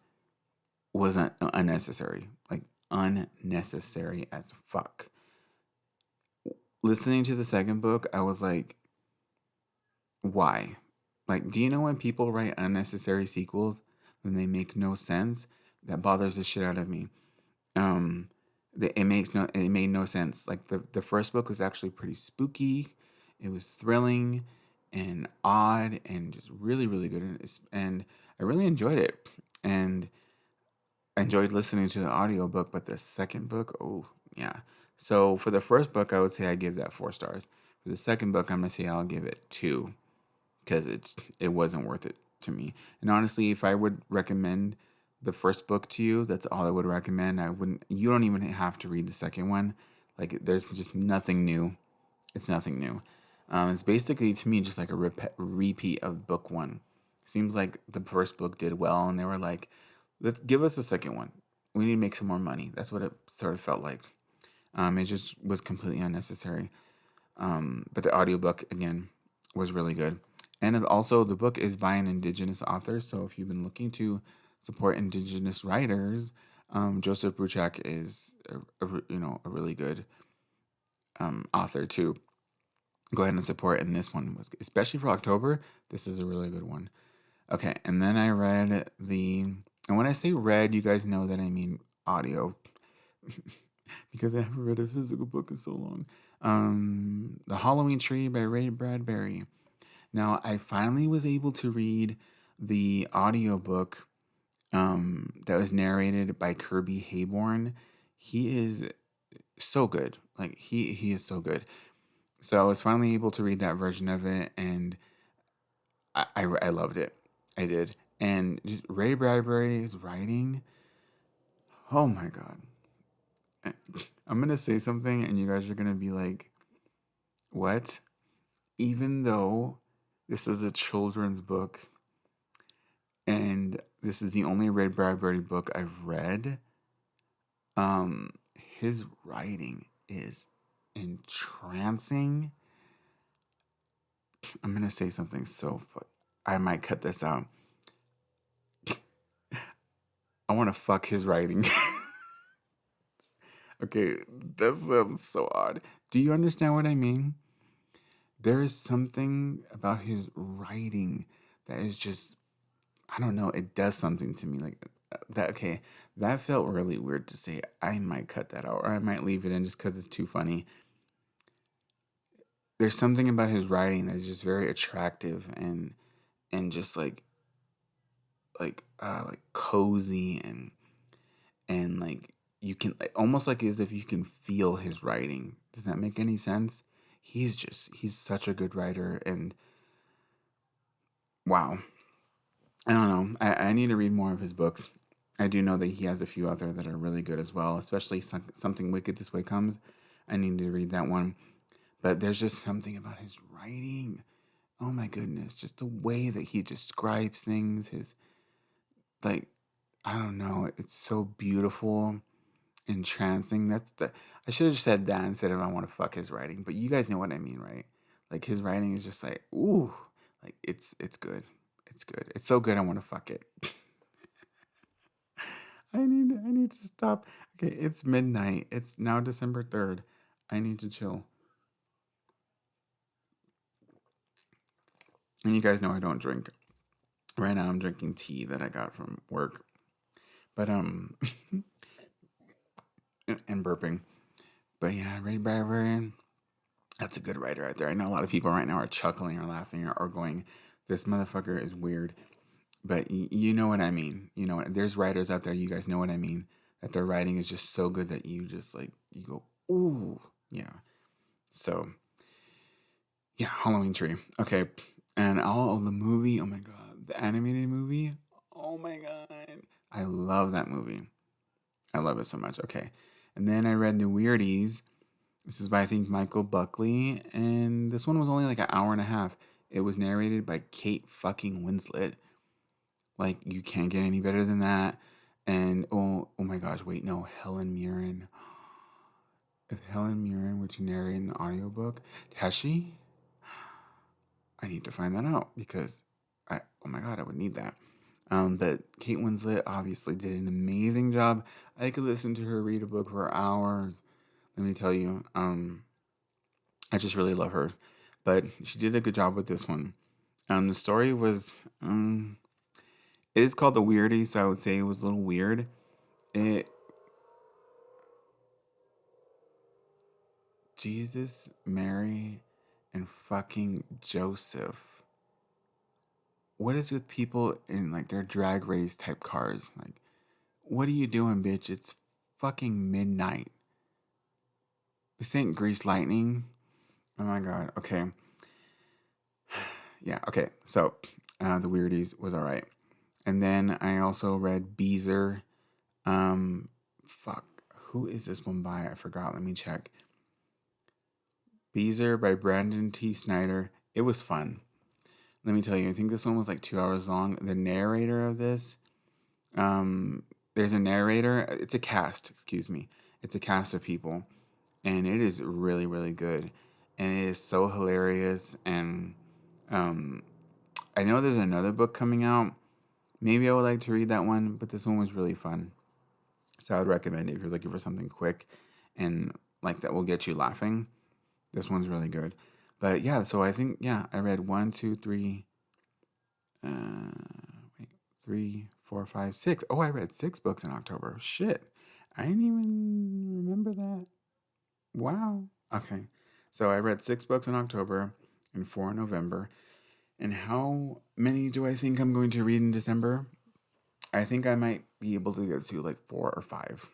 was unnecessary, like unnecessary as fuck. Listening to the second book, I was like, why? Like, do you know when people write unnecessary sequels, when they make no sense? That bothers the shit out of me. It made no sense. Like the first book was actually pretty spooky. It was thrilling and odd and just really, really good. And I really enjoyed it. And I enjoyed listening to the audiobook, but the second book, oh yeah. So for the first book, I would say I give that 4 stars. For the second book, I'm gonna say I'll give it 2 because it wasn't worth it to me. And honestly, if I would recommend the first book to you, that's all I would recommend. You don't even have to read the second one. Like, there's just nothing new. It's nothing new. It's basically, to me, just like a repeat of book 1. Seems like the first book did well, and they were like, let's give us the second one. We need to make some more money. That's what it sort of felt like. It just was completely unnecessary. But the audiobook, again, was really good. And also, the book is by an Indigenous author. So if you've been looking to support Indigenous writers, Joseph Bruchac is a really good author to go ahead and support. And this one was, especially for October, this is a really good one. Okay, and then I read and when I say read, you guys know that I mean audio, because I haven't read a physical book in so long. The Halloween Tree by Ray Bradbury. Now, I finally was able to read the audiobook that was narrated by Kirby Hayborn. He is so good. Like he is so good. So I was finally able to read that version of it, and I loved it. I did. And just Ray Bradbury's writing. Oh my god. I'm gonna say something, and you guys are gonna be like, "What?" Even though this is a children's book, and this is the only Ray Bradbury book I've read, his writing is entrancing. I'm gonna say something I might cut this out. I want to fuck his writing. Okay, that sounds so odd. Do you understand what I mean? There is something about his writing that is just, I don't know, it does something to me. Like that, okay, that felt really weird to say. I might cut that out or I might leave it in just because it's too funny. There's something about his writing that is just very attractive and just like cozy and like you can almost like as if you can feel his writing. Does that make any sense? He's such a good writer, and wow. I don't know. I need to read more of his books. I do know that he has a few out there that are really good as well, especially Something Wicked This Way Comes. I need to read that one. But there's just something about his writing. Oh my goodness. Just the way that he describes things, like, I don't know. It's so beautiful, entrancing. I should have said that instead of I want to fuck his writing. But you guys know what I mean, right? Like his writing is just like, ooh, like it's good. It's good. It's so good I want to fuck it. I need to stop. Okay, it's midnight. It's now December 3rd. I need to chill. And you guys know I don't drink. Right now I'm drinking tea that I got from work. But and burping. But yeah, Ray Bradbury, that's a good writer out there. I know a lot of people right now are chuckling or laughing or going, this motherfucker is weird. But you know what I mean. You know, there's writers out there, you guys know what I mean, that their writing is just so good that you just like, you go, ooh, yeah. So, yeah, Halloween Tree. Okay. And all of the movie, oh my God, the animated movie, oh my God. I love that movie. I love it so much. Okay. And then I read The Weirdies. This is by, I think, Michael Buckley. And this one was only like an hour and a half. It was narrated by Kate fucking Winslet. Like, you can't get any better than that. And, oh my gosh, wait, no, Helen Mirren. If Helen Mirren were to narrate an audiobook, has she? I need to find that out because oh my God, I would need that. But Kate Winslet obviously did an amazing job. I could listen to her read a book for hours. Let me tell you, I just really love her. But she did a good job with this one. The story was, it is called The Weirdy, so I would say it was a little weird. It, Jesus, Mary, and fucking Joseph. What is with people in like their drag race type cars? Like, what are you doing, bitch? It's fucking midnight. This ain't Grease Lightning. Oh my God. Okay. Yeah. Okay. So, The Weirdies was all right. And then I also read Beezer. Fuck. Who is this one by? I forgot. Let me check. Beezer by Brandon T. Snyder. It was fun. Let me tell you, I think this one was like 2 hours long. The narrator of this, there's a narrator. It's a cast, excuse me. It's a cast of people. And it is really, really good. And it is so hilarious. And I know there's another book coming out. Maybe I would like to read that one, but this one was really fun. So I would recommend it if you're looking for something quick and like that will get you laughing. This one's really good. But yeah, so I think, yeah, I read one, two, three, uh, wait, 3, 4, 5, 6. Oh, I read 6 books in October. Shit. I didn't even remember that. Wow. Okay. So I read 6 books in October and 4 in November. And how many do I think I'm going to read in December? I think I might be able to get to like 4 or 5.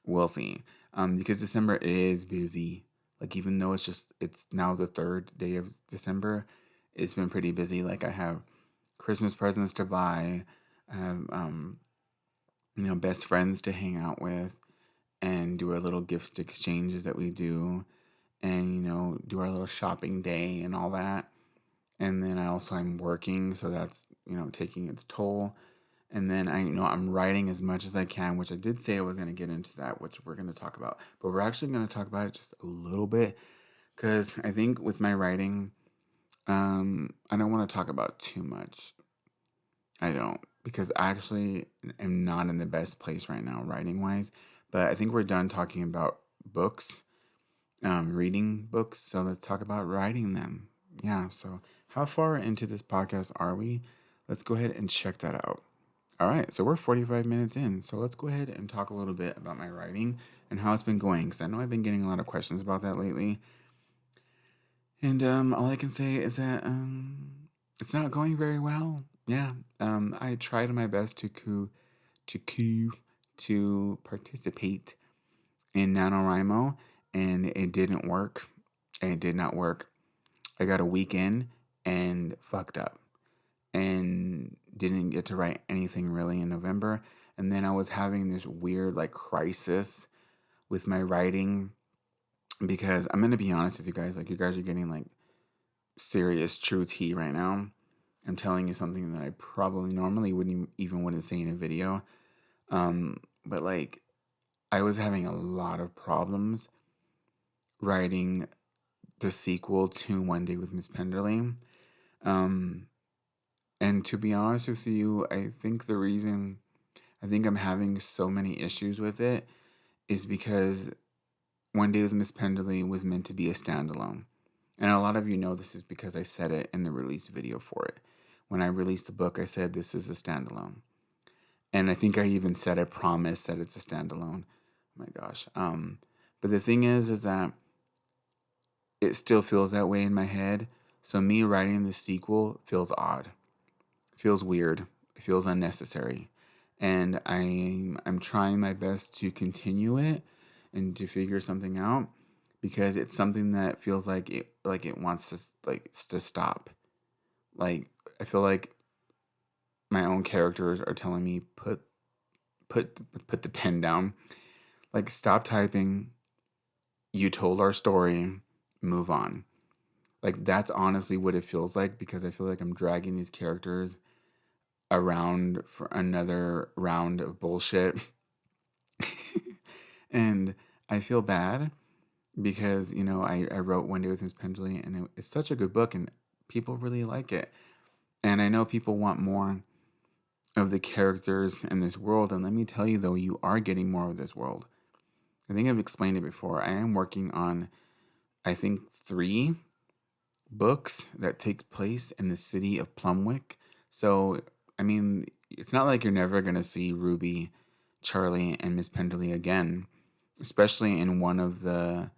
We'll see. Because December is busy. Like even though it's now the third day of December, it's been pretty busy. Like I have Christmas presents to buy. I have best friends to hang out with and do our little gift exchanges that we do, and do our little shopping day and all that. And then I'm working, so that's taking its toll. And then I'm writing as much as I can, which I did say I was going to get into that, which we're going to talk about. But we're actually going to talk about it just a little bit because I think with my writing, I don't want to talk about too much. I don't, because I actually am not in the best place right now, writing wise. But I think we're done talking about books, reading books. So let's talk about writing them. Yeah. So how far into this podcast are we? Let's go ahead and check that out. All right, so we're 45 minutes in. So let's go ahead and talk a little bit about my writing and how it's been going, because I know I've been getting a lot of questions about that lately. And all I can say is that it's not going very well. Yeah, I tried my best to participate in NaNoWriMo, and it didn't work. It did not work. I got a week in and fucked up and didn't get to write anything really in November. And then I was having this weird like crisis with my writing because I'm going to be honest with you guys. Like, you guys are getting like serious true tea right now. I'm telling you something that I probably normally wouldn't say in a video. But like, I was having a lot of problems writing the sequel to One Day with Miss Penderly. And to be honest with you, I think I'm having so many issues with it is because One Day with Miss Penderly was meant to be a standalone. And a lot of you know this is because I said it in the release video for it. When I released the book, I said this is a standalone. And I think I even said I promise that it's a standalone. Oh my gosh. But the thing is that it still feels that way in my head. So me writing the sequel feels odd. Feels weird. It feels unnecessary. And I'm trying my best to continue it and to figure something out because it's something that feels like it wants to stop. Like, I feel like my own characters are telling me put the pen down. Like, stop typing. You told our story. Move on. Like, that's honestly what it feels like because I feel like I'm dragging these characters around for another round of bullshit. And I feel bad because, I wrote One Day with Miss Pendley and it's such a good book and people really like it. And I know people want more of the characters in this world. And let me tell you, though, you are getting more of this world. I think I've explained it before. I am working on, I think, 3 books that take place in the city of Plumwick. So, I mean, it's not like you're never going to see Ruby, Charlie, and Miss Penderly again, especially in one of the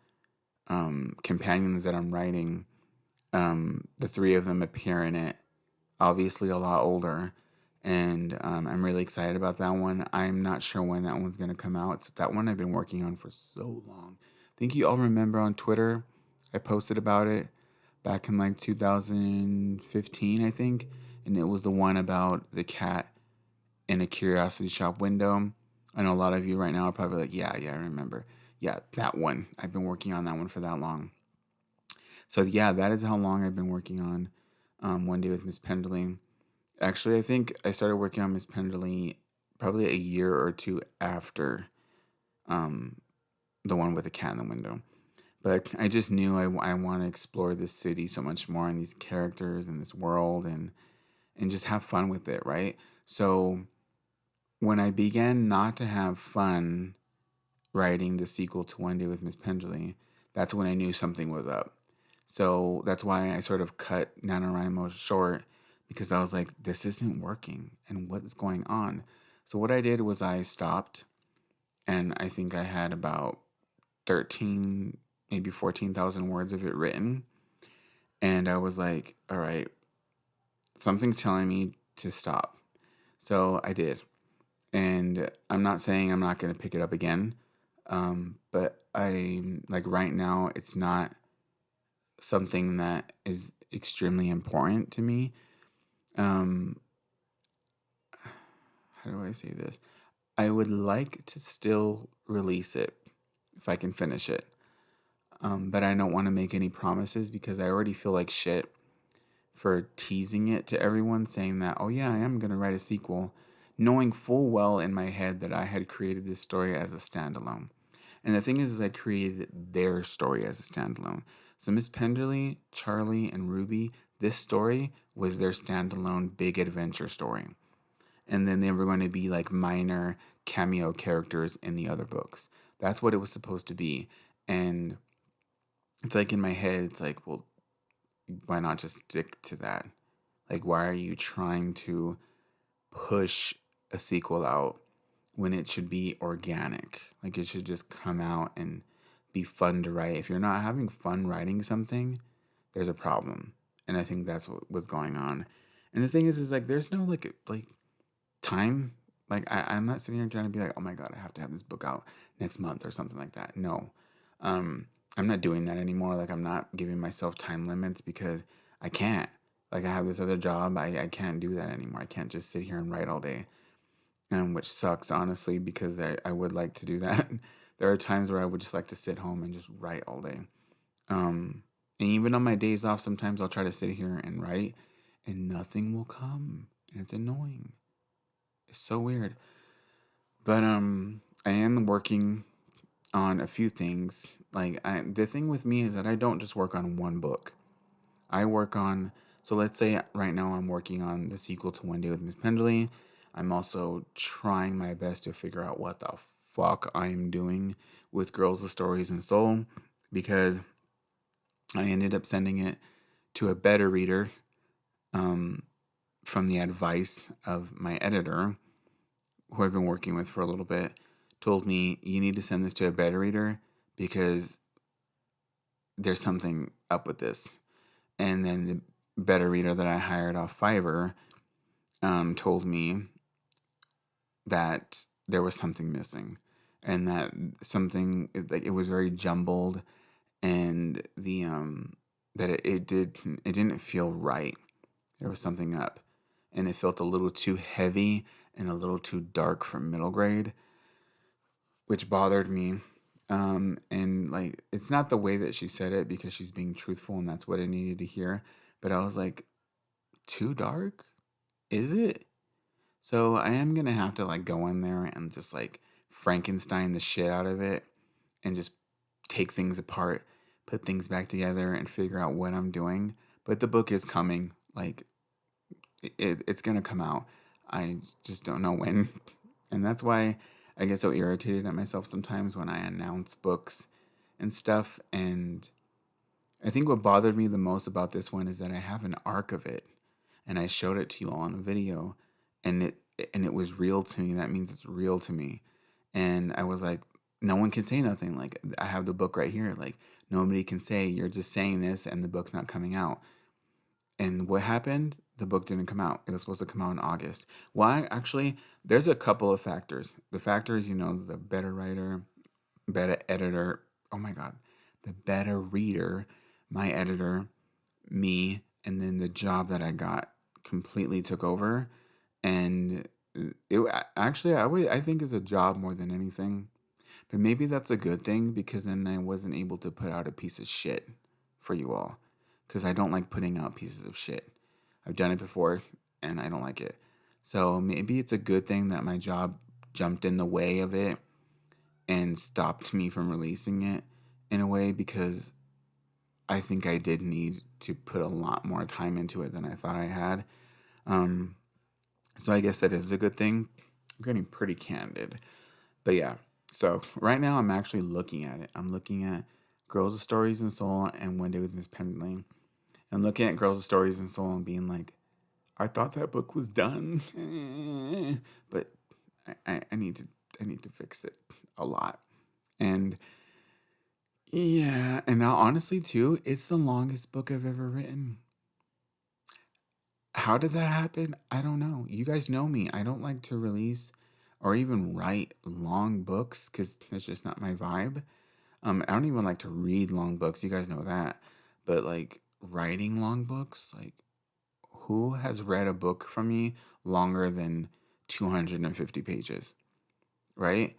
companions that I'm writing. The 3 of them appear in it, obviously a lot older. And I'm really excited about that one. I'm not sure when that one's going to come out. It's that one I've been working on for so long. I think you all remember on Twitter, I posted about it back in like 2015, I think. And it was the one about the cat in a curiosity shop window. I know a lot of you right now are probably like, yeah, I remember. Yeah, that one. I've been working on that one for that long. So yeah, that is how long I've been working on One Day with Miss Pendley. Actually, I think I started working on Miss Penderly probably a year or 2 after um, the one with the cat in the window. But I just knew I want to explore this city so much more and these characters and this world and just have fun with it, right? So when I began not to have fun writing the sequel to One Day with Miss Pendley, that's when I knew something was up. So that's why I sort of cut NaNoWriMo short because I was like, this isn't working and what's going on? So what I did was I stopped and I think I had about 13, maybe 14,000 words of it written. And I was like, all right, something's telling me to stop. So I did. And I'm not saying I'm not going to pick it up again. But like right now, it's not something that is extremely important to me. Um, how do I say this? I would like to still release it if I can finish it. But I don't want to make any promises because I already feel like shit for teasing it to everyone, saying that, oh yeah, I am going to write a sequel, knowing full well in my head that I had created this story as a standalone. And the thing is I created their story as a standalone. So Miss Penderly, Charlie, and Ruby, this story was their standalone big adventure story. And then they were going to be like minor cameo characters in the other books. That's what it was supposed to be. And it's like in my head, it's like, well, why not just stick to that? Like, why are you trying to push a sequel out when it should be organic? Like, it should just come out and be fun to write. If you're not having fun writing something, there's a problem. And I think that's what was going on. And the thing is like, there's no like time. Like, I'm not sitting here trying to be like, oh my God, I have to have this book out next month or something like that. No. I'm not doing that anymore. Like, I'm not giving myself time limits because I can't. Like, I have this other job. I can't do that anymore. I can't just sit here and write all day. Which sucks, honestly, because I would like to do that. There are times where I would just like to sit home and just write all day. And even on my days off, sometimes I'll try to sit here and write and nothing will come. And it's annoying. It's so weird. But I am working on a few things. The thing with me is that I don't just work on one book. I work on, so let's say right now I'm working on the sequel to One Day with Miss Penderly. I'm also trying my best to figure out what the fuck I'm doing with Girls with Stories and Soul, because I ended up sending it to a beta reader, from the advice of my editor, who I've been working with for a little bit. Told me, you need to send this to a beta reader because there's something up with this. And then the beta reader that I hired off Fiverr told me that there was something missing, and that something, like, it was very jumbled, and that it didn't feel right. There was something up, and it felt a little too heavy and a little too dark for middle grade, which bothered me. And like, it's not the way that she said it, because she's being truthful and that's what I needed to hear. But I was like, too dark? Is it? So I am gonna have to like go in there and just like Frankenstein the shit out of it and just take things apart, put things back together, and figure out what I'm doing. But the book is coming. Like, it's gonna come out. I just don't know when. And that's why I get so irritated at myself sometimes when I announce books and stuff. And I think what bothered me the most about this one is that I have an arc of it, and I showed it to you all on a video, and it was real to me. That means it's real to me. And I was like, no one can say nothing. Like, I have the book right here. Like, nobody can say you're just saying this and the book's not coming out. And what happened? The book didn't come out. It was supposed to come out in August. Well, actually, there's a couple of factors. The factors, the better writer, better editor. Oh my God. The better reader, my editor, me, and then the job that I got completely took over. And it actually, I think it's a job more than anything. But maybe that's a good thing, because then I wasn't able to put out a piece of shit for you all. Because I don't like putting out pieces of shit. I've done it before and I don't like it. So maybe it's a good thing that my job jumped in the way of it and stopped me from releasing it in a way, because I think I did need to put a lot more time into it than I thought I had. So I guess that is a good thing. I'm getting pretty candid. But yeah, so right now I'm actually looking at it. I'm looking at Girls with Stories and Soul and One Day with Miss Penderly. And looking at Girls with Stories and Soul and being like, I thought that book was done. But I need to fix it a lot. And yeah, and now honestly too, it's the longest book I've ever written. How did that happen? I don't know. You guys know me. I don't like to release or even write long books because that's just not my vibe. I don't even like to read long books. You guys know that. But like writing long books, like who has read a book from me longer than 250 pages, right?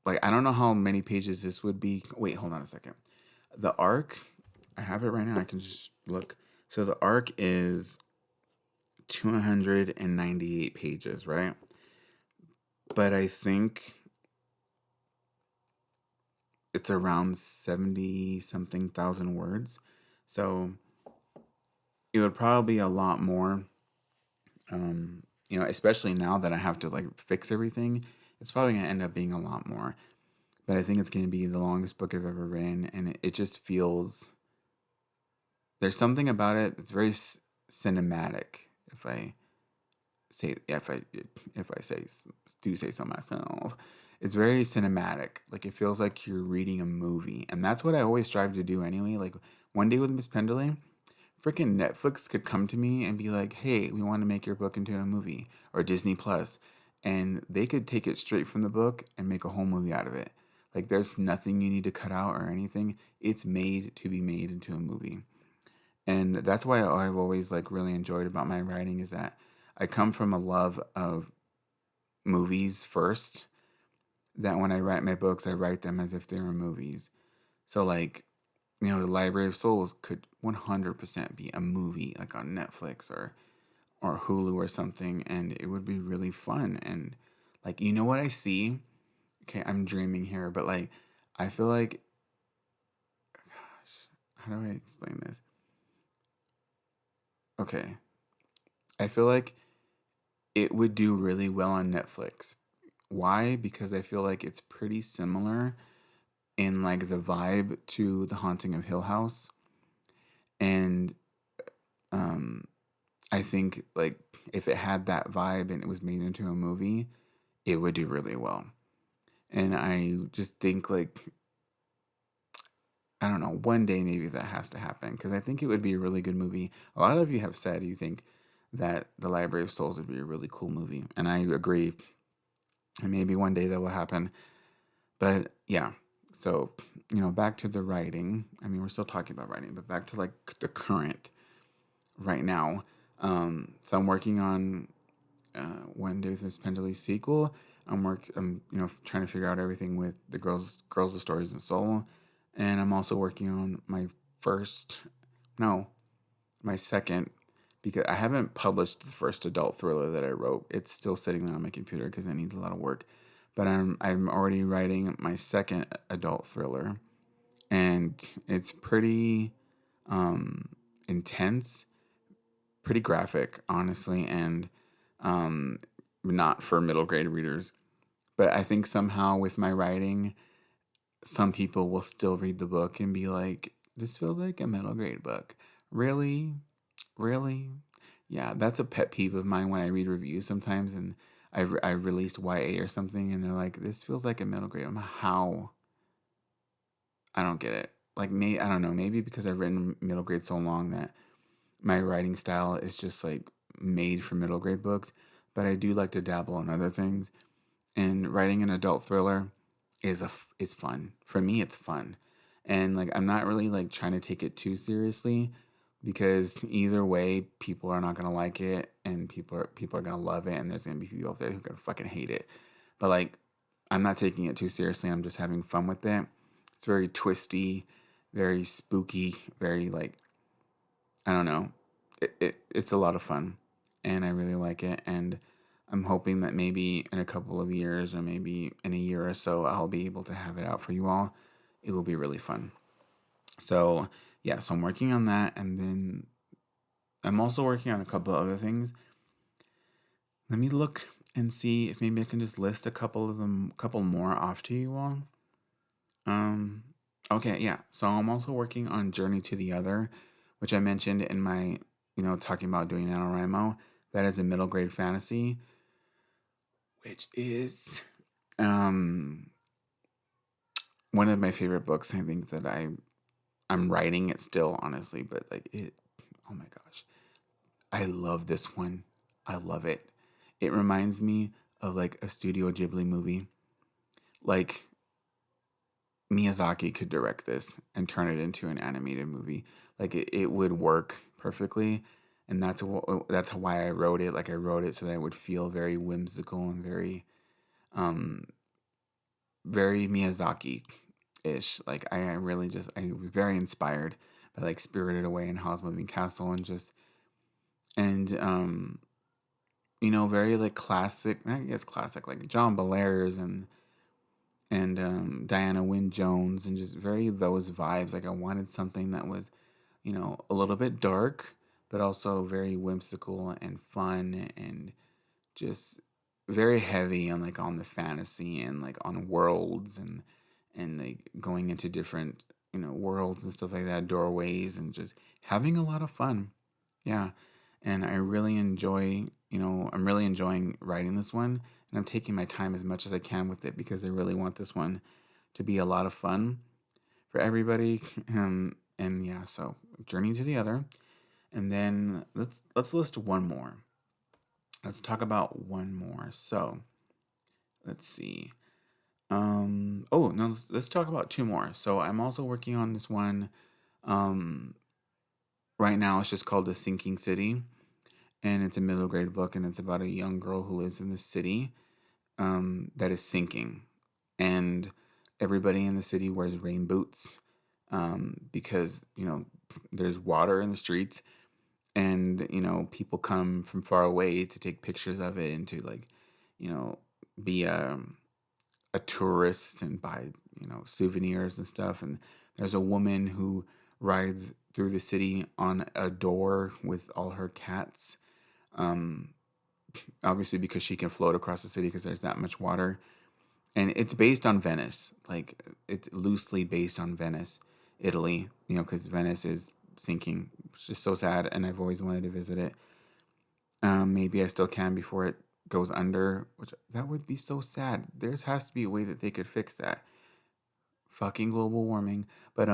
Like I don't know how many pages this would be. Wait, hold on a second. The arc, I have it right now. I can just look. So the arc is 298 pages, right? But I think it's around 70 something thousand words. So it would probably be a lot more, especially now that I have to like fix everything. It's probably going to end up being a lot more. But I think it's going to be the longest book I've ever written. And it just feels, there's something about it that's very cinematic. If I say, if I say, do say so myself, it's very cinematic. Like it feels like you're reading a movie. And that's what I always strive to do anyway. Like one day with Miss Penderly, freaking Netflix could come to me and be like, "Hey, we want to make your book into a movie," or Disney Plus, and they could take it straight from the book and make a whole movie out of it. Like there's nothing you need to cut out or anything. It's made to be made into a movie. And that's why I've always like really enjoyed about my writing is that I come from a love of movies first, that when I write my books, I write them as if they were movies. So like, The Library of Souls could 100% be a movie like on Netflix or Hulu or something, and it would be really fun. And like, you know what I see? Okay, I'm dreaming here, but like, I feel like, gosh, how do I explain this? Okay, I feel like it would do really well on Netflix. Why? Because I feel like it's pretty similar in like the vibe to The Haunting of Hill House, and um, I think like if it had that vibe and it was made into a movie, it would do really well. And I just think like I don't know, one day maybe that has to happen because I think it would be a really good movie. A lot of you have said you think that The Library of Souls would be a really cool movie, and I agree. And maybe one day that will happen. But yeah, so back to the writing. I mean, we're still talking about writing, but back to like the current right now. So I'm working on One Day with Miss Penderly's sequel. I'm trying to figure out everything with the girls of Stories and Soul, and I'm also working on my first, no, my second, because I haven't published the first adult thriller that I wrote. It's still sitting there on my computer because it needs a lot of work. But I'm already writing my second adult thriller, and it's pretty intense, pretty graphic, honestly, and um, not for middle grade readers. But I think somehow with my writing, some people will still read the book and be like, this feels like a middle grade book. Really? Really? Yeah, that's a pet peeve of mine when I read reviews sometimes and I released YA or something and they're like, this feels like a middle grade. I'm like, how? I don't get it. Like, I don't know, maybe because I've written middle grade so long that my writing style is just like made for middle grade books. But I do like to dabble in other things. And writing an adult thriller is fun. For me, it's fun. And like I'm not really like trying to take it too seriously because either way, people are not gonna like it, and people are gonna love it, and there's gonna be people out there who are gonna fucking hate it. But like, I'm not taking it too seriously. I'm just having fun with it. It's very twisty, very spooky, very like I don't know. It's a lot of fun, and I really like it. And I'm hoping that maybe in a couple of years, or maybe in a year or so, I'll be able to have it out for you all. It will be really fun. So yeah, so I'm working on that, and then I'm also working on a couple of other things. Let me look and see if maybe I can just list a couple of them, couple more off to you all. Um, okay, yeah. So I'm also working on Journey to the Other, which I mentioned in my, talking about doing NaNoWriMo. That is a middle grade fantasy, which is um one of my favorite books. I think that I'm writing it still, honestly, but like it, oh my gosh. I love this one. I love it. It reminds me of like a Studio Ghibli movie. Like Miyazaki could direct this and turn it into an animated movie. Like it would work perfectly, and that's why I wrote it. Like I wrote it so that it would feel very whimsical and um very Miyazaki ish. Like I really just I was very inspired by like Spirited Away and Howl's Moving Castle and very like classic. I guess classic like John Belair's and Diana Wynne Jones, and just very those vibes. Like I wanted something that was, a little bit dark, but also very whimsical and fun, and just very heavy on like on the fantasy and like on worlds and like going into different worlds and stuff like that, doorways, and just having a lot of fun. Yeah. And I really enjoy, I'm really enjoying writing this one, and I'm taking my time as much as I can with it because I really want this one to be a lot of fun for everybody. And yeah, so Journey to the Other. And then let's list one more. Let's talk about one more. So let's see. Oh no, let's talk about two more. So I'm also working on this one. Um, right now it's just called The Sinking City, and it's a middle grade book, and it's about a young girl who lives in the city that is sinking, and everybody in the city wears rain boots because there's water in the streets, and people come from far away to take pictures of it and to like you know be a tourist and buy souvenirs and stuff. And there's a woman who rides through the city on a door with all her cats, um, obviously because she can float across the city because there's that much water. And it's based on Venice. Like it's loosely based on Venice, Italy. Because Venice is sinking. It's just so sad, and I've always wanted to visit it. Maybe I still can before it goes under, which that would be so sad. There has to be a way that they could fix that. Fucking global warming. But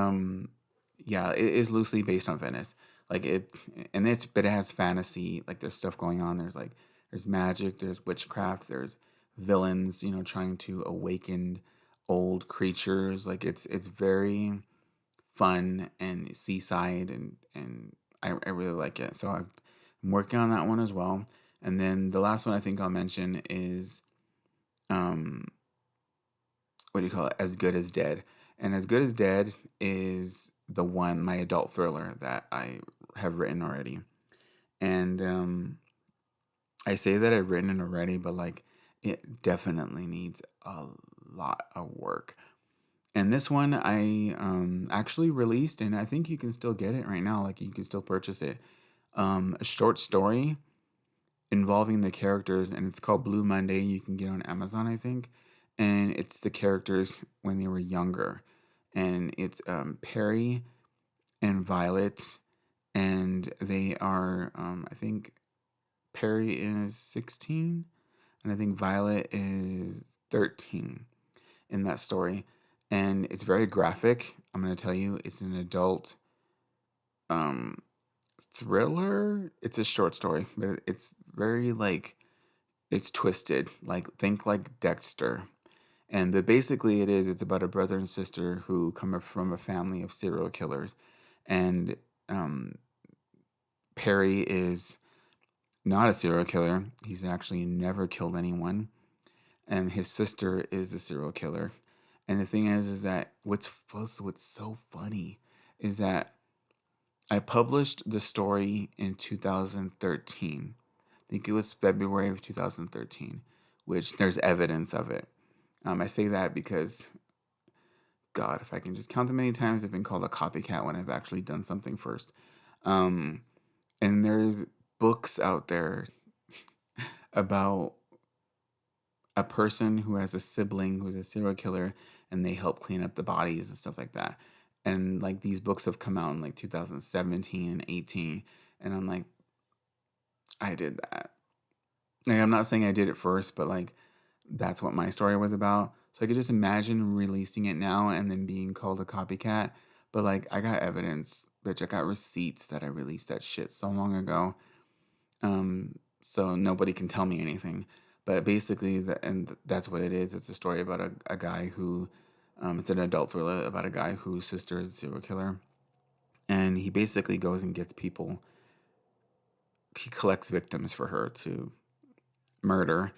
yeah, it is loosely based on Venice. Like it and it's but it has fantasy, like there's stuff going on. There's magic, there's witchcraft, there's villains, trying to awaken old creatures. Like it's very fun and seaside, and I really like it. So I'm working on that one as well. And then the last one I think I'll mention is um what do you call it? As Good as Dead. And As Good as Dead is the one, my adult thriller that I have written already. And I say that I've written it already, but like it definitely needs a lot of work. And this one I actually released, and I think you can still get it right now. Like you can still purchase it. A short story involving the characters, and it's called Blue Monday. You can get on Amazon, I think, and it's the characters when they were younger, and it's Perry and Violet, and they are I think Perry is 16, and I think Violet is 13 in that story, and it's very graphic. I'm gonna tell you, it's an adult um thriller. It's a short story, but it's very like it's twisted. Like think like Dexter. And basically it's about a brother and sister who come up from a family of serial killers. And um, Perry is not a serial killer. He's actually never killed anyone. And his sister is a serial killer. And the thing is that what's so funny is that I published the story in 2013. I think it was February of 2013, which there's evidence of it. I say that because, God, if I can just count the many times I've been called a copycat when I've actually done something first. Um, and there's books out there about a person who has a sibling who's a serial killer, and they help clean up the bodies and stuff like that. And like these books have come out in like 2017 and 18, and I'm like, I did that. Like I'm not saying I did it first, but like that's what my story was about. So I could just imagine releasing it now and then being called a copycat. But like I got evidence, bitch. I got receipts that I released that shit so long ago. So nobody can tell me anything. But basically, that's what it is. It's a story about a guy who, it's an adult thriller about a guy whose sister is a serial killer. And he basically goes and gets people, he collects victims for her to murder.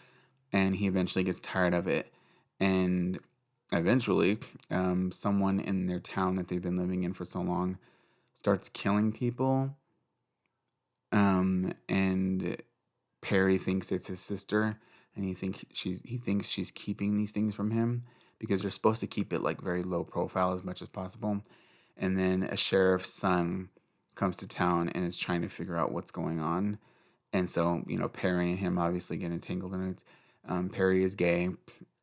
And he eventually gets tired of it. And eventually, someone in their town that they've been living in for so long starts killing people. And Perry thinks it's his sister, and he thinks she's keeping these things from him because they're supposed to keep it like very low profile as much as possible. And then a sheriff's son comes to town and is trying to figure out what's going on. And so, Perry and him obviously get entangled in it. Perry is gay,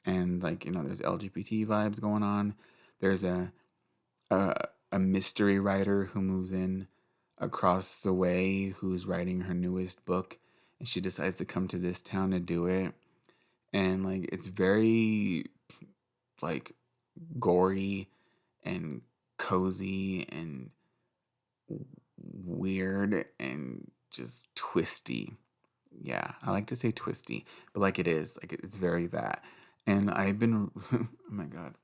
and there's LGBT vibes going on. There's a mystery writer who moves in across the way who's writing her newest book, and she decides to come to this town to do it. And it's very like gory and cozy and weird and just twisty. Yeah, I like to say twisty, but it is. It's very that. And I've been oh my god.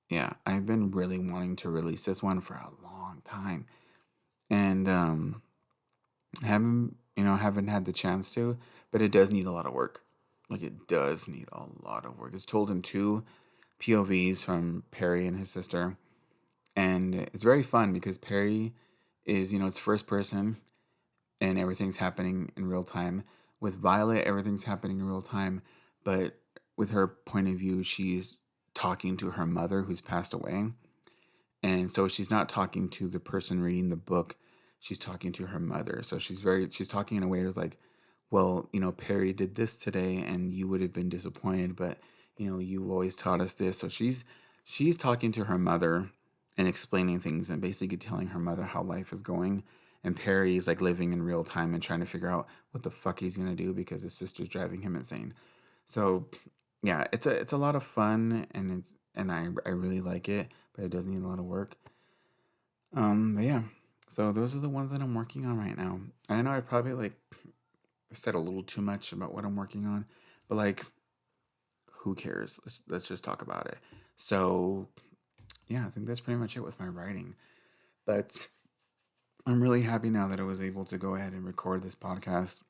Yeah, I've been really wanting to release this one for a long time. And haven't had the chance to, but it does need a lot of work. It does need a lot of work. It's told in two POVs from Perry and his sister, and it's very fun because Perry is, it's first person and everything's happening in real time. With Violet, everything's happening in real time, but with her point of view, she's talking to her mother who's passed away. And so she's not talking to the person reading the book, she's talking to her mother. So she's talking in a way that's like, well, Perry did this today and you would have been disappointed, but you always taught us this. So she's talking to her mother and explaining things and basically telling her mother how life is going. And Perry's living in real time and trying to figure out what the fuck he's gonna do because his sister's driving him insane. So yeah, it's a lot of fun, and I really like it, but it does need a lot of work. But yeah, so those are the ones that I'm working on right now. And I know I probably said a little too much about what I'm working on, but who cares? Let's just talk about it. So yeah, I think that's pretty much it with my writing. But I'm really happy now that I was able to go ahead and record this podcast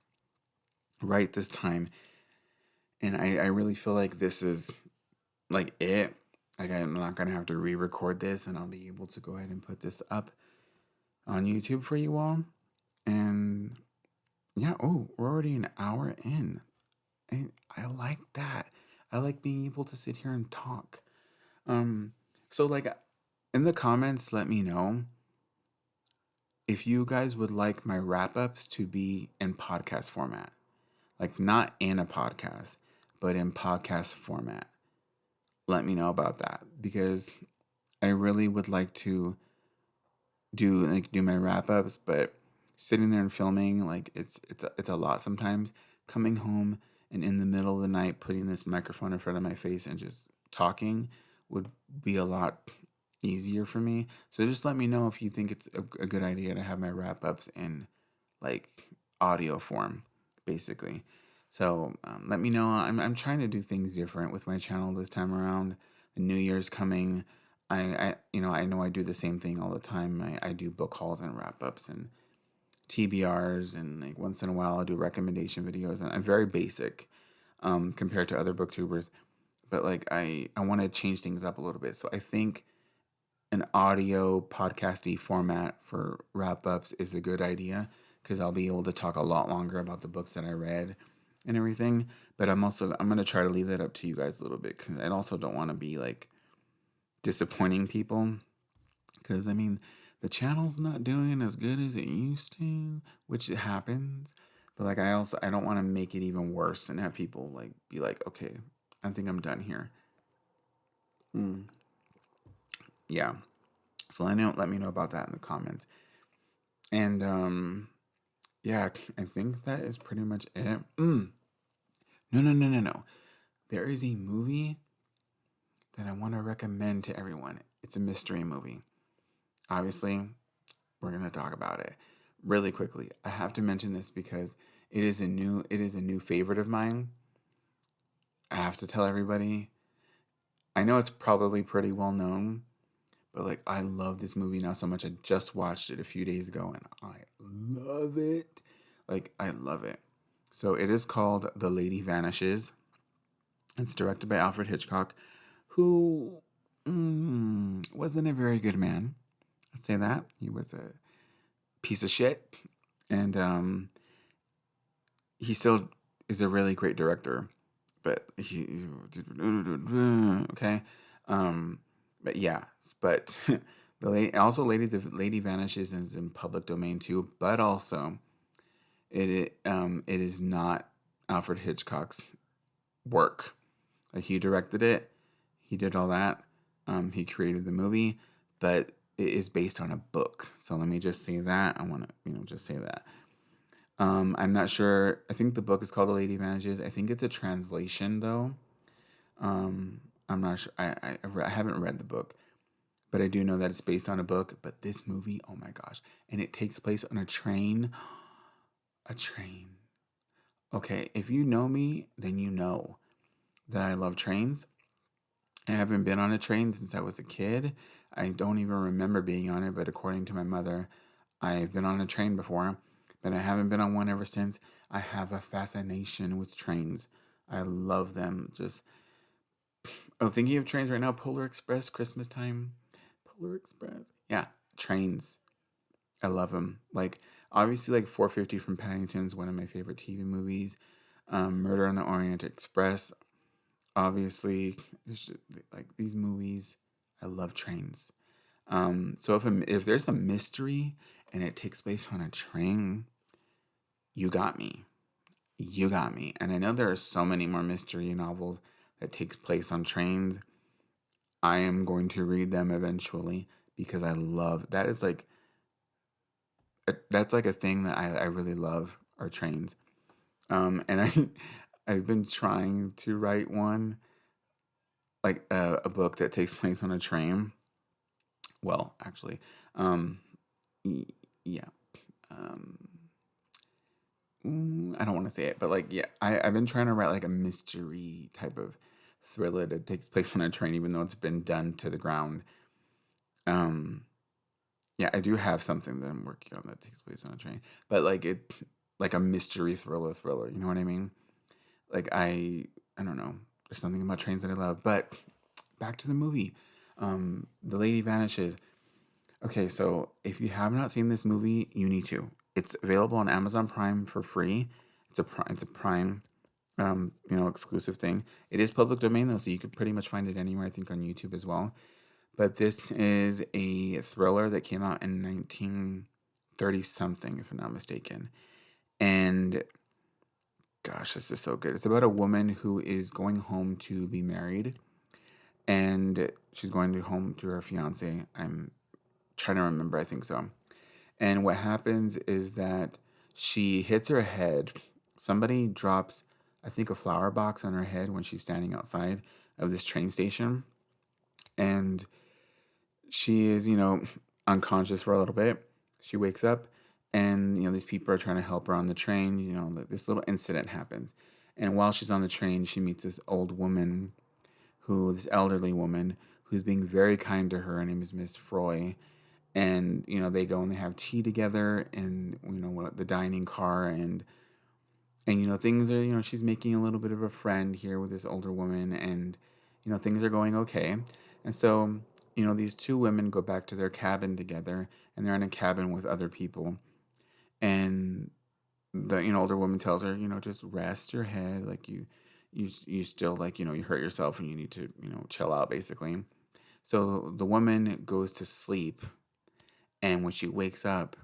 right this time. And I really feel like this is it. I'm not gonna have to re-record this, and I'll be able to go ahead and put this up on YouTube for you all. And yeah, we're already an hour in. And I like that. I like being able to sit here and talk. So in the comments, let me know if you guys would like my wrap-ups to be in podcast format. Not in a podcast, but in podcast format. Let me know about that because I really would like to do my wrap-ups, but sitting there and filming, it's a lot sometimes. Coming home and in the middle of the night putting this microphone in front of my face and just talking would be a lot easier for me. So just let me know if you think it's a good idea to have my wrap-ups in audio form, basically. So let me know. I'm trying to do things different with my channel this time around. The New Year's coming. I know I do the same thing all the time. I do book hauls and wrap-ups and TBRs, and once in a while I'll do recommendation videos, and I'm very basic compared to other booktubers, but I want to change things up a little bit. So I think an audio podcasty format for wrap-ups is a good idea because I'll be able to talk a lot longer about the books that I read and everything. But I'm going to try to leave that up to you guys a little bit because I also don't want to be disappointing people, because the channel's not doing as good as it used to, which it happens. But I don't want to make it even worse and have people be okay, I think I'm done here. Yeah. So let me know about that in the comments. And yeah, I think that is pretty much it. No. There is a movie that I want to recommend to everyone. It's a mystery movie. Obviously, we're going to talk about it really quickly. I have to mention this because it is a new favorite of mine. I have to tell everybody. I know it's probably pretty well known, but like I love this movie now so much. I just watched it a few days ago and I love it. Like I love it. So it is called The Lady Vanishes. It's directed by Alfred Hitchcock, who wasn't a very good man. I'd say that. He was a piece of shit. And he still is a really great director. But he okay. But yeah. But the Lady Vanishes is in public domain too, but also it is not Alfred Hitchcock's work. Like he directed it, he did all that, he created the movie, but it is based on a book. So let me just say that. I want to just say that. I'm not sure. I think the book is called The Lady Vanishes. I think it's a translation though. I'm not sure. I haven't read the book, but I do know that it's based on a book. But this movie, oh my gosh, and it takes place on a train. A train. Okay, if you know me, then you know that I love trains. I haven't been on a train since I was a kid. I don't even remember being on it, but according to my mother, I've been on a train before, but I haven't been on one ever since. I have a fascination with trains. I love them. Just thinking of trains right now, Polar Express, Christmas time. Polar Express. Yeah, trains. I love them. Like obviously like 450 from Paddington's one of my favorite TV movies. Murder on the Orient Express. Obviously, like these movies, I love trains. So if there's a mystery and it takes place on a train, you got me. You got me. And I know there are so many more mystery novels that takes place on trains. I am going to read them eventually because I love that is like that's like a thing that I really love are trains. And I've been trying to write one like a book that takes place on a train. Well, actually, um, yeah. Um, I don't want to say it, but like, yeah, I've been trying to write like a mystery type of thriller that takes place on a train, even though it's been done to the ground. Um, yeah, I do have something that I'm working on that takes place on a train, but like a mystery thriller. You know what I mean? Like I don't know. There's something about trains that I love. But back to the movie. The Lady Vanishes. Okay, so if you have not seen this movie, you need to. It's available on Amazon Prime for free. It's a Prime exclusive thing. It is public domain though, so you could pretty much find it anywhere, I think on YouTube as well. But this is a thriller that came out in 1930 something, if I'm not mistaken. And gosh, this is so good. It's about a woman who is going home to be married, and she's going to home to her fiance. I'm trying to remember, I think so. And what happens is that she hits her head. Somebody drops, I think, a flower box on her head when she's standing outside of this train station. And she is, unconscious for a little bit. She wakes up, and, these people are trying to help her on the train. This little incident happens. And while she's on the train, she meets this elderly woman, who's being very kind to her. Her name is Miss Froy. And, they go and they have tea together in, the dining car. And, things are, she's making a little bit of a friend here with this older woman. And, things are going okay. And so, these two women go back to their cabin together, and they're in a cabin with other people. And the older woman tells her, just rest your head, like you still like you hurt yourself and you need to chill out basically. So the woman goes to sleep, and when she wakes up,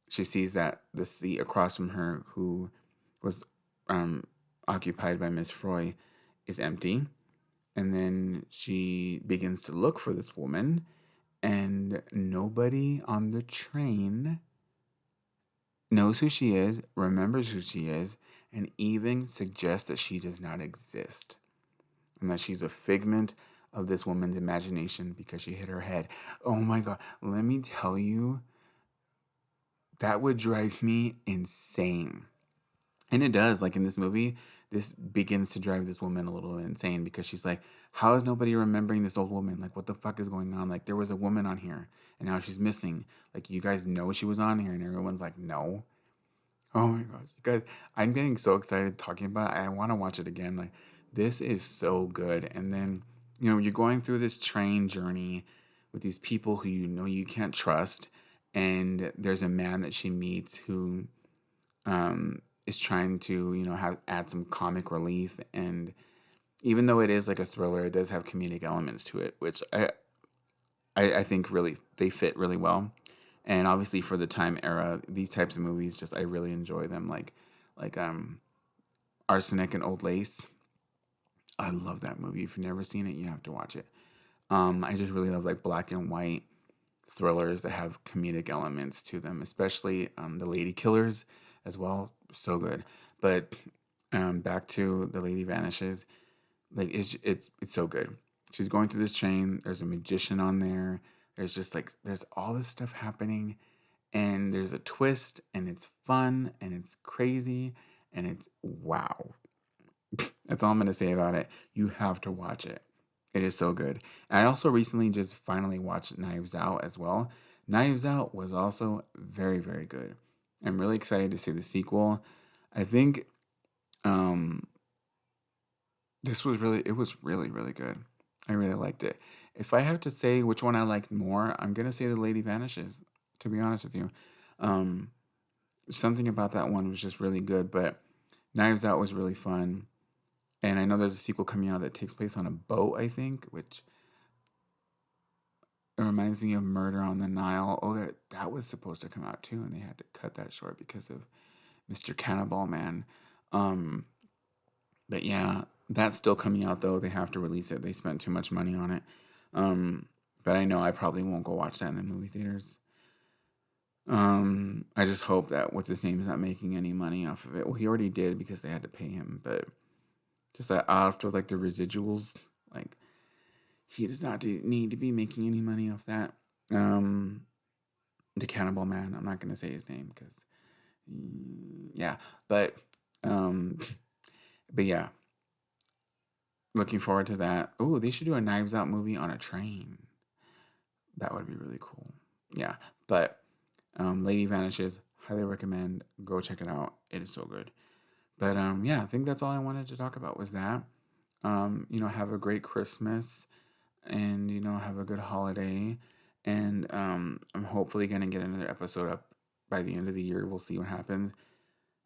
she sees that the seat across from her, who was occupied by Miss Froy, is empty. And then she begins to look for this woman, and nobody on the train knows who she is, remembers who she is, and even suggests that she does not exist and that she's a figment of this woman's imagination because she hit her head. Oh my God, let me tell you, that would drive me insane. And it does. Like in this movie, this begins to drive this woman a little insane because she's like, how is nobody remembering this old woman? Like, what the fuck is going on? Like, there was a woman on here and now she's missing. Like, you guys know she was on here, and everyone's like, no. Oh my gosh, you guys, I'm getting so excited talking about it. I want to watch it again. Like, this is so good. And then, you're going through this train journey with these people who you can't trust. And there's a man that she meets who is trying to, have add some comic relief. And even though it is like a thriller, it does have comedic elements to it, which I think really they fit really well. And obviously for the time era, these types of movies just I really enjoy them. Like Arsenic and Old Lace. I love that movie. If you've never seen it, you have to watch it. I just really love like black and white thrillers that have comedic elements to them, especially the Lady Killers as well. So good. But back to The Lady Vanishes. Like it's so good. She's going through this train. There's a magician on there. There's just like there's all this stuff happening, and there's a twist, and it's fun, and it's crazy, and it's wow. That's all I'm gonna say about it. You have to watch it. It is so good. And I also recently just finally watched Knives Out as well. Knives Out was also very, very good. I'm really excited to see the sequel. I think um, it was really, really good. I really liked it. If I have to say which one I liked more, I'm gonna say The Lady Vanishes, to be honest with you. Um, Something about that one was just really good, but Knives Out was really fun. And I know there's a sequel coming out that takes place on a boat, I think, which it reminds me of Murder on the Nile. Oh, that was supposed to come out too, and they had to cut that short because of Mr. Cannibal Man. Um, but yeah, that's still coming out though. They have to release it. They spent too much money on it. Um, but I know I probably won't go watch that in the movie theaters. I just hope that what's his name is not making any money off of it. Well, he already did because they had to pay him, but just that after like the residuals, like he does not need to be making any money off that. Um, the Cannibal Man. I'm not gonna say his name because, yeah, but um, but yeah, looking forward to that. Oh, they should do a Knives Out movie on a train. That would be really cool. Yeah, but Lady Vanishes. Highly recommend. Go check it out. It is so good. But yeah, I think that's all I wanted to talk about was that. Have a great Christmas and have a good holiday. And I'm hopefully gonna get another episode up by the end of the year. We'll see what happens.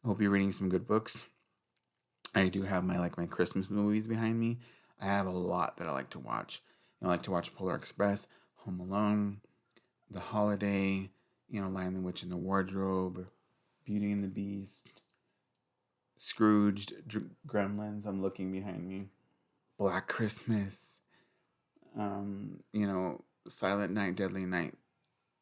I hope you're reading some good books. I do have my Christmas movies behind me. I have a lot that I like to watch. I like to watch Polar Express, Home Alone, The Holiday, Lion the Witch in the Wardrobe, Beauty and the Beast, Scrooged, Gremlins. I'm looking behind me. Black Christmas, Silent Night, Deadly Night,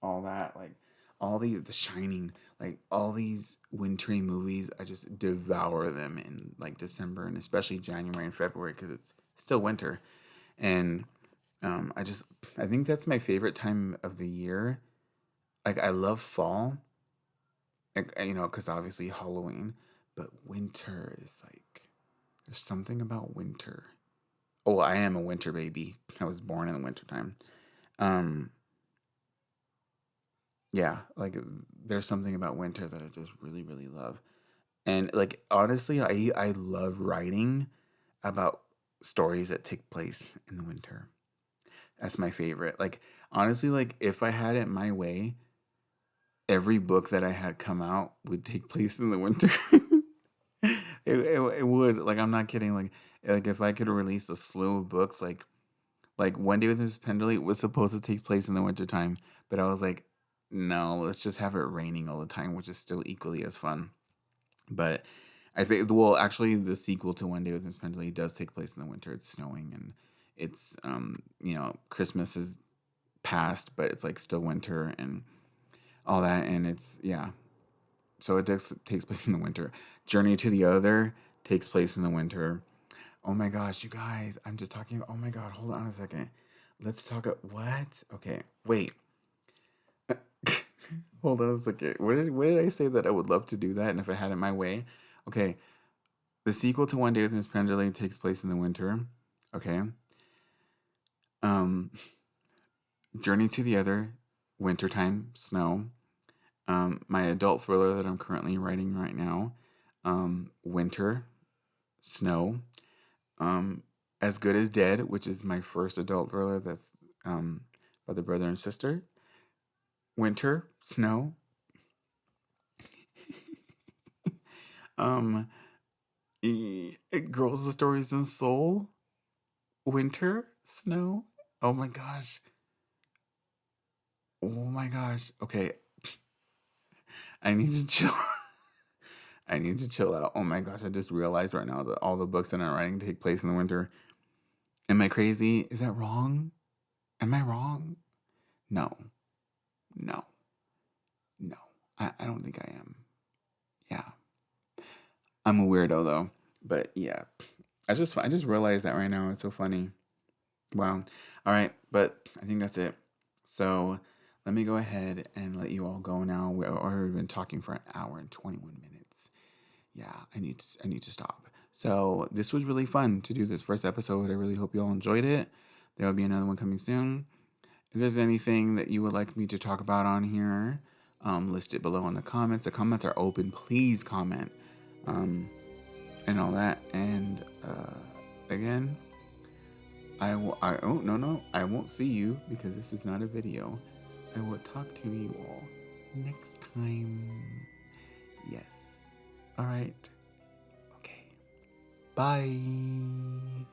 all that, like The Shining, like all these wintry movies. I just devour them in like December and especially January and February because it's still winter, and I think that's my favorite time of the year. Like I love fall, like because obviously Halloween, but winter is like there's something about winter. Oh, I am a winter baby. I was born in the wintertime. Um, yeah, like there's something about winter that I just really, really love. And like honestly, I love writing about stories that take place in the winter. That's my favorite. Like honestly, like if I had it my way, every book that I had come out would take place in the winter. It would. Like I'm not kidding. Like if I could release a slew of books, like One Day with Miss Penderly was supposed to take place in the wintertime, but I was like, no, let's just have it raining all the time, which is still equally as fun. But I think, well, actually, the sequel to One Day with Miss Penderly does take place in the winter. It's snowing and it's, Christmas is past, but it's like still winter and all that. And it's, yeah. So it takes place in the winter. Journey to the Other takes place in the winter. Oh my gosh, you guys, I'm just talking. Oh my God, hold on a second. Let's talk. What? Okay, wait. Hold on a second. What did I say that I would love to do that? And if I had it my way, Okay, the sequel to One Day with Miss Penderly takes place in the winter. Okay. Um, Journey to the Other, wintertime, snow. My adult thriller that I'm currently writing right now, winter, snow. As Good as Dead, which is my first adult thriller that's by the brother and sister. Winter, snow. Um, Girls, the Stories and Soul. Winter, snow. Oh my gosh. Oh my gosh. Okay, I need to chill. I need to chill out. Oh my gosh, I just realized right now that all the books that I'm writing take place in the winter. Am I crazy? Is that wrong? Am I wrong? No. No. No. I don't think I am. Yeah. I'm a weirdo though. But yeah. I just realized that right now. It's so funny. Wow. All right, but I think that's it. So let me go ahead and let you all go now. We've already been talking for an hour and 21 minutes. Yeah, I need to stop. So this was really fun to do this first episode. I really hope you all enjoyed it. There will be another one coming soon. If there's anything that you would like me to talk about on here, list it below in the comments. The comments are open. Please comment, and all that. And again, oh no no, I won't see you because this is not a video. I will talk to you all next time. Yes. All right. Okay. Bye.